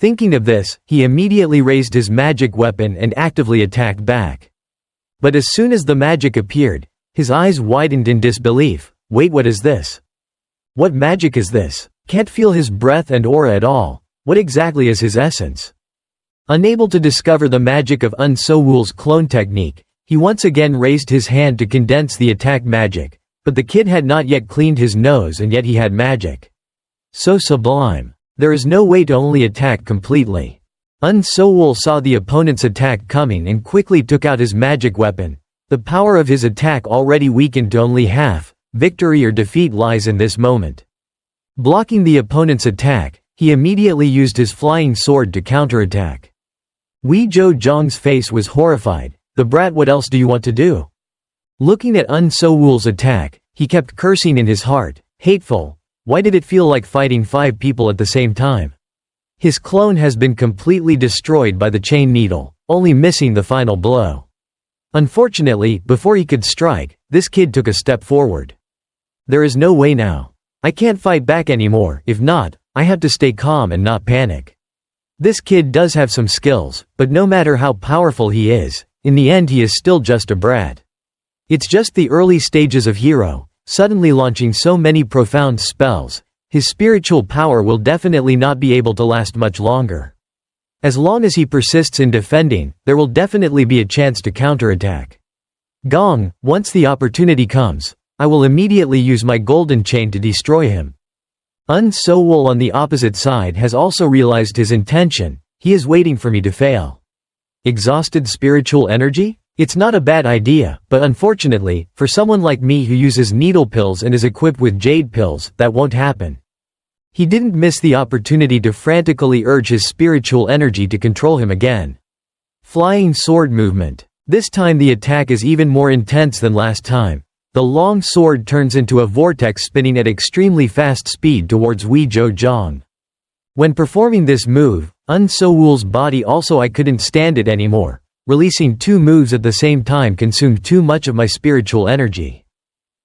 Thinking of this, he immediately raised his magic weapon and actively attacked back. But as soon as the magic appeared, his eyes widened in disbelief. Wait, what is this? What magic is this? Can't feel his breath and aura at all. What exactly is his essence? Unable to discover the magic of Woon Sowol's clone technique, he once again raised his hand to condense the attack magic, but the kid had not yet cleaned his nose and yet he had magic. So sublime. There is no way to only attack completely. Woon Sowol saw the opponent's attack coming and quickly took out his magic weapon. The power of his attack already weakened to only half. Victory or defeat lies in this moment. Blocking the opponent's attack, he immediately used his flying sword to counterattack. Wei Zhong's face was horrified. The brat, what else do you want to do? Looking at Woon Sowol's attack, he kept cursing in his heart. Hateful. Why did it feel like fighting 5 people at the same time? His clone has been completely destroyed by the chain needle, only missing the final blow. Unfortunately, before he could strike, this kid took a step forward. There is no way now. I can't fight back anymore. If not, I have to stay calm and not panic. This kid does have some skills, but no matter how powerful he is, in the end he is still just a brat. It's just the early stages of hero. Suddenly launching so many profound spells, his spiritual power will definitely not be able to last much longer. As long as he persists in defending, there will definitely be a chance to counterattack. Gong, once the opportunity comes, I will immediately use my golden chain to destroy him. Woon Sowol on the opposite side has also realized his intention. He is waiting for me to fail. Exhausted spiritual energy? It's not a bad idea, but unfortunately, for someone like me who uses needle pills and is equipped with jade pills, that won't happen. He didn't miss the opportunity to frantically urge his spiritual energy to control him again. Flying sword movement. This time the attack is even more intense than last time. The long sword turns into a vortex spinning at extremely fast speed towards Wei Zhong. When performing this move, Woon Sowol's body also I couldn't stand it anymore. Releasing 2 moves at the same time consumed too much of my spiritual energy.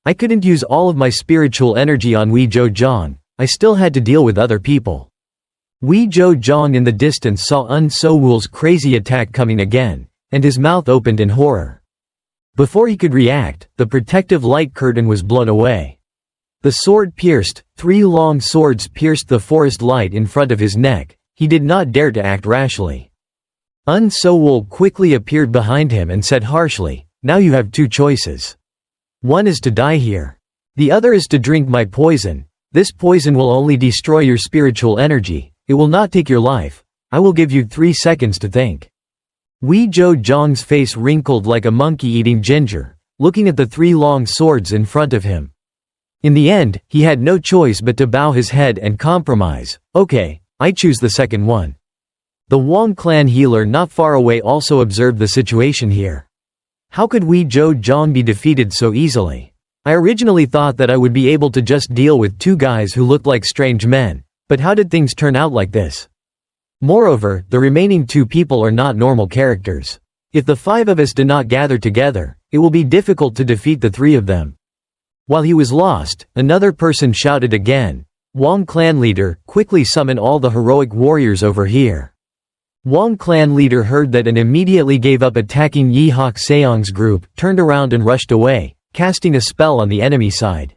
I couldn't use all of my spiritual energy on Wei Zhong. I still had to deal with other people. Wei Zhong in the distance saw Woon Sowol's crazy attack coming again, and his mouth opened in horror. Before he could react, the protective light curtain was blown away. The sword pierced, 3 long swords pierced the forest light in front of his neck. He did not dare to act rashly. Woon Sowol quickly appeared behind him and said harshly, "Now you have 2 choices. One is to die here. The other is to drink my poison. This poison will only destroy your spiritual energy. It will not take your life. I will give you 3 seconds to think." Wei Zhong's face wrinkled like a monkey eating ginger, looking at the 3 long swords in front of him. In the end, he had no choice but to bow his head and compromise. Okay, I choose the second one. The Wong Clan healer not far away also observed the situation here. How could Wei Zhong be defeated so easily? I originally thought that I would be able to just deal with 2 guys who looked like strange men, but how did things turn out like this? Moreover, the remaining 2 people are not normal characters. If the 5 of us do not gather together, it will be difficult to defeat the 3 of them. While he was lost, another person shouted again, "Wong Clan leader, quickly summon all the heroic warriors over here." Wong Clan leader heard that and immediately gave up attacking Yi Hak Seong's group, turned around and rushed away, casting a spell on the enemy side.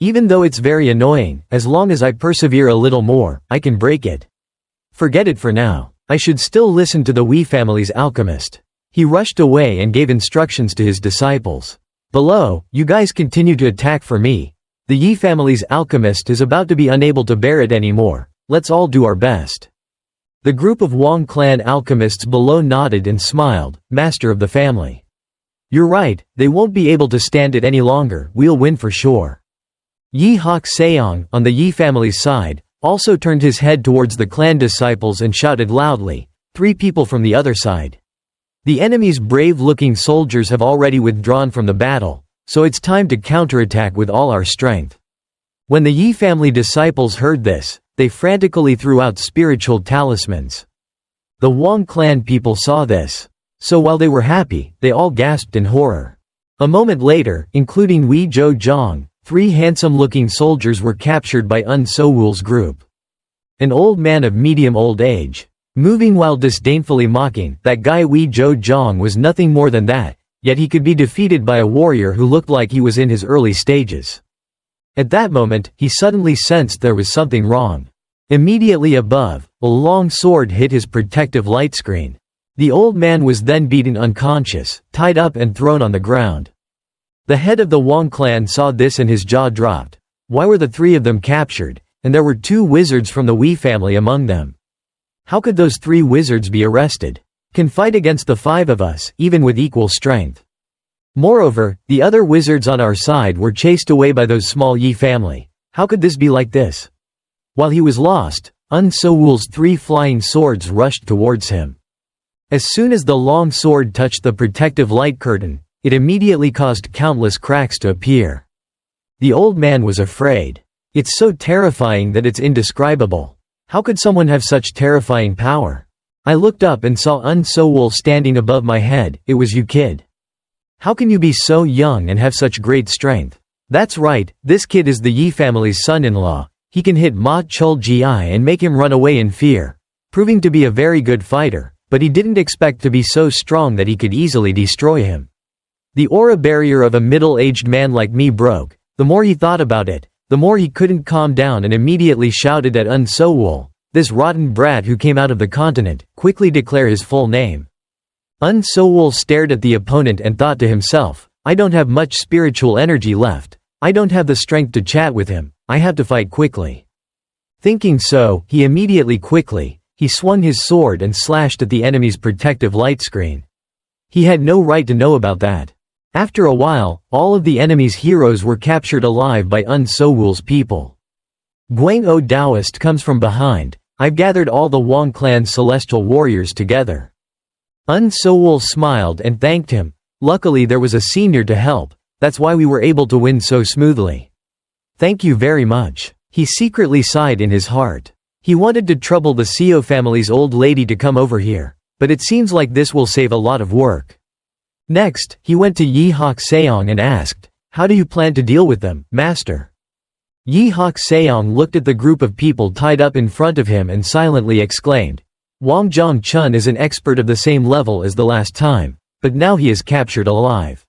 Even though it's very annoying, as long as I persevere a little more, I can break it. Forget it for now. I should still listen to the Wei family's alchemist. He rushed away and gave instructions to his disciples. Below, you guys continue to attack for me. The Yi family's alchemist is about to be unable to bear it anymore. Let's all do our best. The group of Wong Clan alchemists below nodded and smiled. Master of the family. You're right, they won't be able to stand it any longer. We'll win for sure. Yi Hak Seong, on the Yi family's side, also turned his head towards the clan disciples and shouted loudly, 3 people from the other side. The enemy's brave-looking soldiers have already withdrawn from the battle, so it's time to counterattack with all our strength. When the Yi family disciples heard this, they frantically threw out spiritual talismans. The Wong Clan people saw this. So while they were happy, they all gasped in horror. A moment later, including Wei Zhou-jong, 3 handsome-looking soldiers were captured by Woon Sowol's group. An old man of medium old age, moving while disdainfully mocking, that guy Wei Zhou-jong was nothing more than that, yet he could be defeated by a warrior who looked like he was in his early stages. At that moment, he suddenly sensed there was something wrong. Immediately above, a long sword hit his protective light screen. The old man was then beaten unconscious, tied up and thrown on the ground. The head of the Wong clan saw this and his jaw dropped. Why were the 3 of them captured, and there were 2 wizards from the Wi family among them? How could those 3 wizards be arrested? Can fight against the 5 of us, even with equal strength. Moreover, the other wizards on our side were chased away by those small Yi family. How could this be like this? While he was lost, Woon Sowol's 3 flying swords rushed towards him. As soon as the long sword touched the protective light curtain, it immediately caused countless cracks to appear. The old man was afraid. It's so terrifying that it's indescribable. How could someone have such terrifying power? I looked up and saw Woon Sowol standing above my head. It was you, kid. How can you be so young and have such great strength? That's right, this kid is the Yi family's son-in-law. He can hit Ma Chul-gi and make him run away in fear, proving to be a very good fighter, but he didn't expect to be so strong that he could easily destroy him. The aura barrier of a middle-aged man like me broke. The more he thought about it, the more he couldn't calm down and immediately shouted at Woon Sowol, this rotten brat who came out of the continent, quickly declare his full name. Woon Sowol stared at the opponent and thought to himself, I don't have much spiritual energy left. I don't have the strength to chat with him. I have to fight quickly. Thinking so, he swung his sword and slashed at the enemy's protective light screen. He had no right to know about that. After a while, all of the enemy's heroes were captured alive by Woon Sowol's people. Guang-o Taoist comes from behind. I've gathered all the Wong Clan's celestial warriors together. Woon Sowol smiled and thanked him. Luckily there was a senior to help. That's why we were able to win so smoothly. Thank you very much. He secretly sighed in his heart. He wanted to trouble the Seo family's old lady to come over here, but it seems like this will save a lot of work. Next, he went to Yi Hak-seong and asked, how do you plan to deal with them, master? Yi Hak-seong looked at the group of people tied up in front of him and silently exclaimed, Wang Zhong-chun is an expert of the same level as the last time, but now he is captured alive.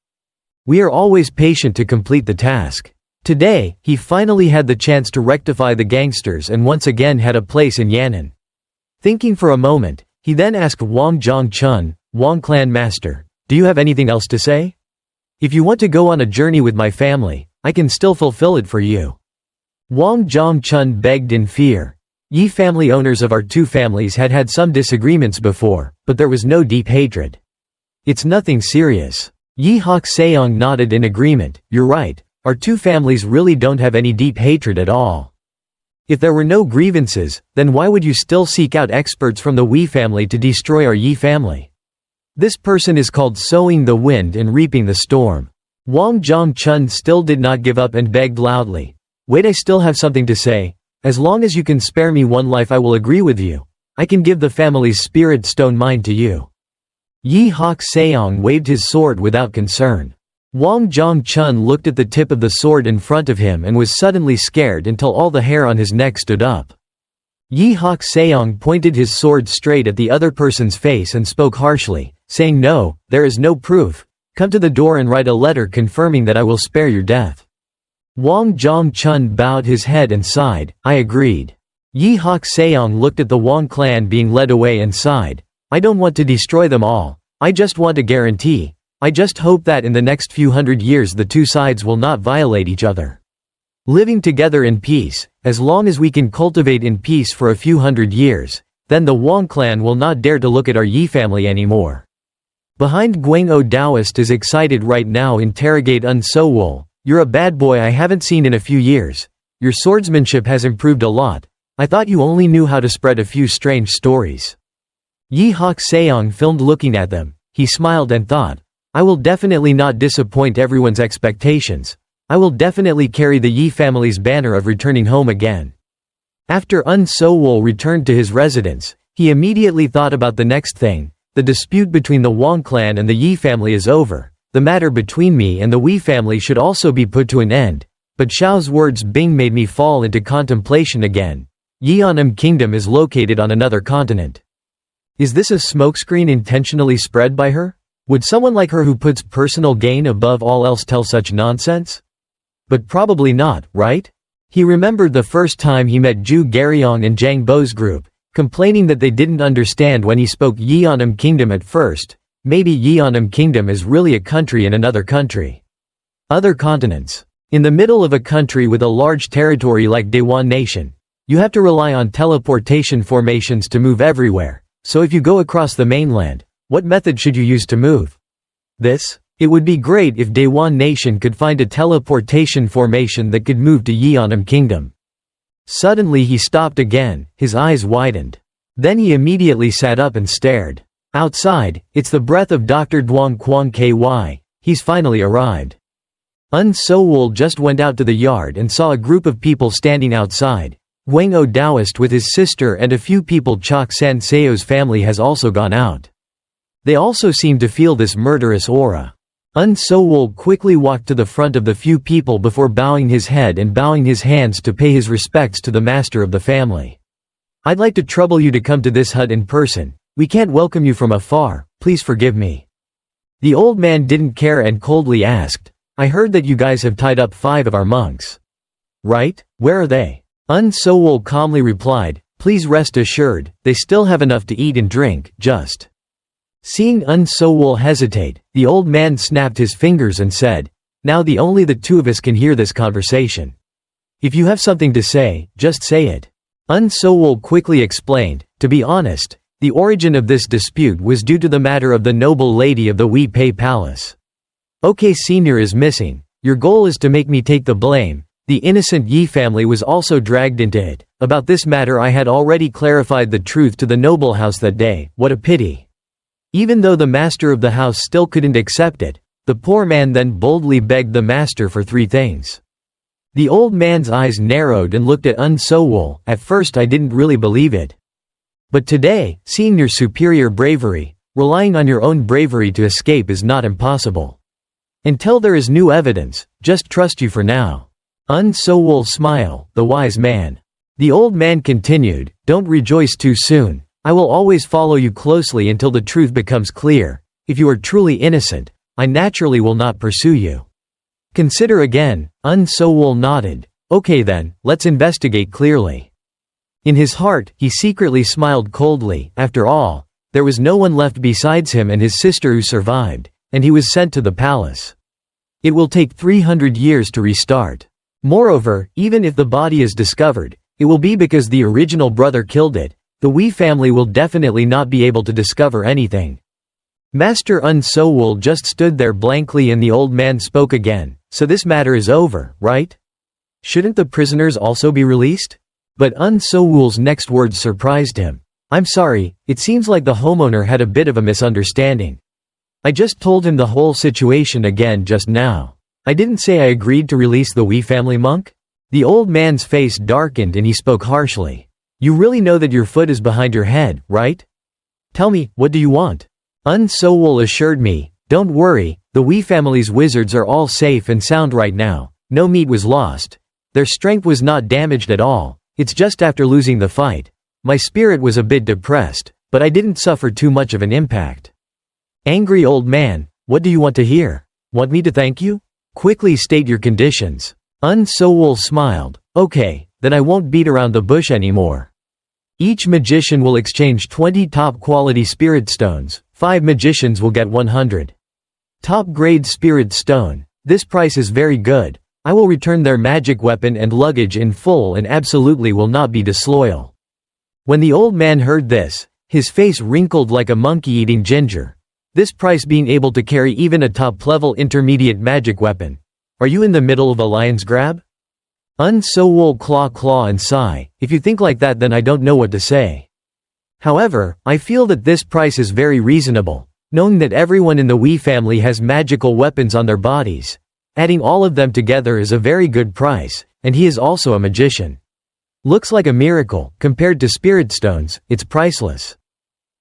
We are always patient to complete the task. Today, he finally had the chance to rectify the gangsters and once again had a place in Yan'an. Thinking for a moment, he then asked Wang Zhong-chun, Wong Clan master, do you have anything else to say? If you want to go on a journey with my family, I can still fulfill it for you. Wang Zhong-chun begged in fear. Yi family owners of our 2 families had had some disagreements before, but there was no deep hatred. It's nothing serious. Yi Hak-seong nodded in agreement. You're right, our 2 families really don't have any deep hatred at all. If there were no grievances, then why would you still seek out experts from the Wi family to destroy our Yi family? This person is called sowing the wind and reaping the storm. Wang Zhong-chun still did not give up and begged loudly. Wait, I still have something to say. As long as you can spare me 1 life I will agree with you. I can give the family's spirit stone mine to you. Yi Hak-seong waved his sword without concern. Wang Zhong-chun looked at the tip of the sword in front of him and was suddenly scared until all the hair on his neck stood up. Yi Hak-seong pointed his sword straight at the other person's face and spoke harshly, saying, no, there is no proof. Come to the door and write a letter confirming that I will spare your death. Wang Zhong-chun bowed his head and sighed. I agreed. Yi Hak-seong looked at the Wong clan being led away and sighed. I don't want to destroy them all. I just want a guarantee. I just hope that in the next few hundred years the 2 sides will not violate each other. Living together in peace, as long as we can cultivate in peace for a few hundred years, then the Wong clan will not dare to look at our Yi family anymore. Behind Guang-o Taoist is excited right now. Interrogate Woon Sowol. You're a bad boy I haven't seen in a few years. Your swordsmanship has improved a lot. I thought you only knew how to spread a few strange stories. Yi Hak-seong filmed looking at them. He smiled and thought, I will definitely not disappoint everyone's expectations. I will definitely carry the Yi family's banner of returning home again. After Woon Sowol returned to his residence, he immediately thought about the next thing. The dispute between the Wong clan and the Yi family is over. The matter between me and the Wei family should also be put to an end. But Xiao's words Bing made me fall into contemplation again. Yeonam Kingdom is located on another continent. Is this a smokescreen intentionally spread by her? Would someone like her who puts personal gain above all else tell such nonsense? But probably not, right? He remembered the first time he met Zhu Garyong and Zhang Bo's group, complaining that they didn't understand when he spoke Yeonam Kingdom at first. Maybe Yeonam Kingdom is really a country in another country. Other continents. In the middle of a country with a large territory like Daewon Nation, you have to rely on teleportation formations to move everywhere. So if you go across the mainland, what method should you use to move? This? It would be great if Daewon Nation could find a teleportation formation that could move to Yeonam Kingdom. Suddenly he stopped again, his eyes widened. Then he immediately sat up and stared. Outside, it's the breath of Dr. Duong Kwang Ky. He's finally arrived. Woon Sowol just went out to the yard and saw a group of people standing outside. Wang O Daoist with his sister and a few people. Chok San Seo's family has also gone out. They also seem to feel this murderous aura. Woon Sowol quickly walked to the front of the few people before bowing his head and bowing his hands to pay his respects to the master of the family. I'd like to trouble you to come to this hut in person. We can't welcome you from afar, please forgive me. The old man didn't care and coldly asked, I heard that you guys have tied up 5 of our monks. Right? Where are they? Woon Sowol calmly replied, please rest assured, they still have enough to eat and drink, just. Seeing Woon Sowol hesitate, the old man snapped his fingers and said, now only the 2 of us can hear this conversation. If you have something to say, just say it. Woon Sowol quickly explained, to be honest, the origin of this dispute was due to the matter of the noble lady of the Wei Pei Palace. OK Senior is missing. Your goal is to make me take the blame. The innocent Yi family was also dragged into it. About this matter I had already clarified the truth to the noble house that day, what a pity. Even though the master of the house still couldn't accept it, the poor man then boldly begged the master for 3 things. The old man's eyes narrowed and looked at Woon Sowol. At first I didn't really believe it. But today, seeing your superior bravery, relying on your own bravery to escape is not impossible. Until there is new evidence, just trust you for now. Woon Sowol smiled, the wise man. The old man continued, don't rejoice too soon. I will always follow you closely until the truth becomes clear. If you are truly innocent, I naturally will not pursue you. Consider again. Woon Sowol nodded. Okay then, let's investigate clearly. In his heart, he secretly smiled coldly. After all, there was no one left besides him and his sister who survived, and he was sent to the palace. It will take 300 years to restart. Moreover, even if the body is discovered, it will be because the original brother killed it. The Wei family will definitely not be able to discover anything. Master Woon Sowol just stood there blankly and the old man spoke again. So this matter is over, right? Shouldn't the prisoners also be released? But Woon Sowol's next words surprised him. I'm sorry, it seems like the homeowner had a bit of a misunderstanding. I just told him the whole situation again just now. I didn't say I agreed to release the Wei family monk? The old man's face darkened and he spoke harshly. You really know that your foot is behind your head, right? Tell me, what do you want? Woon Sowol assured me, don't worry, the Wei family's wizards are all safe and sound right now. No meat was lost. Their strength was not damaged at all. It's just after losing the fight. My spirit was a bit depressed, but I didn't suffer too much of an impact. Angry old man, what do you want to hear? Want me to thank you? Quickly state your conditions. Woon Sowol smiled. Okay, then I won't beat around the bush anymore. Each magician will exchange 20 top-quality spirit stones. 5 magicians will get 100. Top-grade spirit stone. This price is very good. I will return their magic weapon and luggage in full and absolutely will not be disloyal. When the old man heard this, his face wrinkled like a monkey eating ginger. This price being able to carry even a top-level intermediate magic weapon. Are you in the middle of a lion's grab? Woon Sowol claw and sigh. If you think like that then I don't know what to say. However, I feel that this price is very reasonable, knowing that everyone in the Wei family has magical weapons on their bodies. Adding all of them together is a very good price, and he is also a magician. Looks like a miracle. Compared to spirit stones, it's priceless.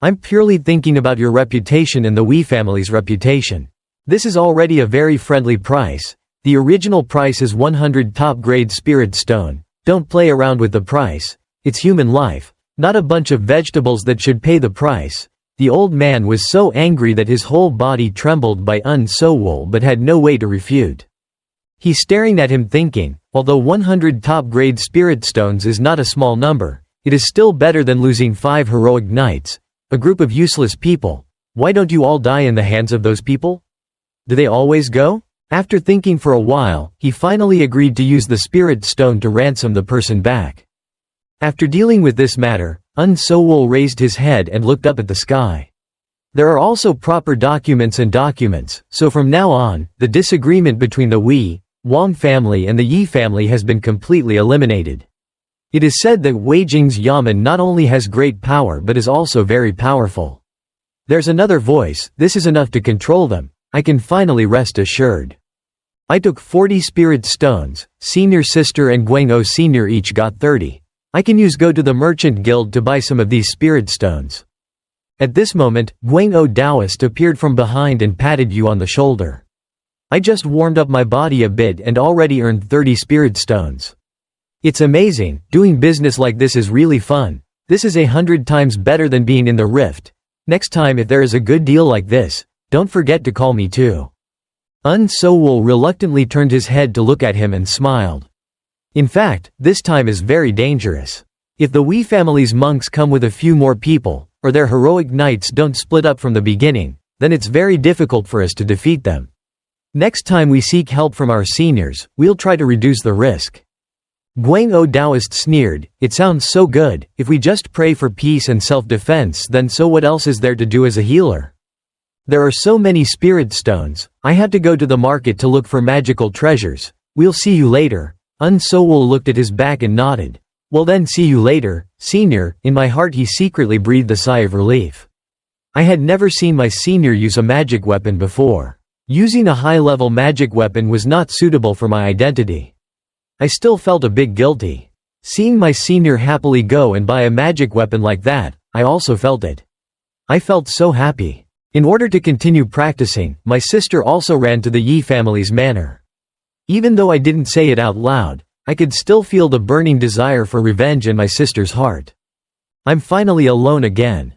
I'm purely thinking about your reputation and the Wei family's reputation. This is already a very friendly price. The original price is 100 top-grade spirit stone. Don't play around with the price. It's human life, not a bunch of vegetables that should pay the price." The old man was so angry that his whole body trembled by Woon Sowol but had no way to refute. He's staring at him thinking, although 100 top-grade spirit stones is not a small number, it is still better than losing 5 heroic knights, a group of useless people. Why don't you all die in the hands of those people? Do they always go? After thinking for a while, he finally agreed to use the spirit stone to ransom the person back. After dealing with this matter, Woon Sowol raised his head and looked up at the sky. There are also proper documents and documents, so from now on, the disagreement between the Wei, Wong family and the Yi family has been completely eliminated. It is said that Wei Jing's Yamen not only has great power but is also very powerful. There's another voice, this is enough to control them. I can finally rest assured. I took 40 spirit stones, senior sister and Guang-o senior each got 30. I can go to the merchant guild to buy some of these spirit stones. At this moment, Guang-o Taoist appeared from behind and patted you on the shoulder. I just warmed up my body a bit and already earned 30 spirit stones. It's amazing, doing business like this is really fun. This is 100 times better than being in the rift. Next time if there is a good deal like this, don't forget to call me too. Woon Sowol reluctantly turned his head to look at him and smiled. In fact, this time is very dangerous. If the Wei family's monks come with a few more people, or their heroic knights don't split up from the beginning, then it's very difficult for us to defeat them. Next time we seek help from our seniors, we'll try to reduce the risk. Guang-o Taoist sneered, it sounds so good, if we just pray for peace and self-defense then so what else is there to do as a healer? There are so many spirit stones, I had to go to the market to look for magical treasures. We'll see you later. Woon Sowol looked at his back and nodded. Well then see you later, senior. In my heart he secretly breathed a sigh of relief. I had never seen my senior use a magic weapon before. Using a high-level magic weapon was not suitable for my identity. I still felt a bit guilty. Seeing my senior happily go and buy a magic weapon like that, I also felt it. I felt so happy. In order to continue practicing, my sister also ran to the Yi family's manor. Even though I didn't say it out loud, I could still feel the burning desire for revenge in my sister's heart. I'm finally alone again.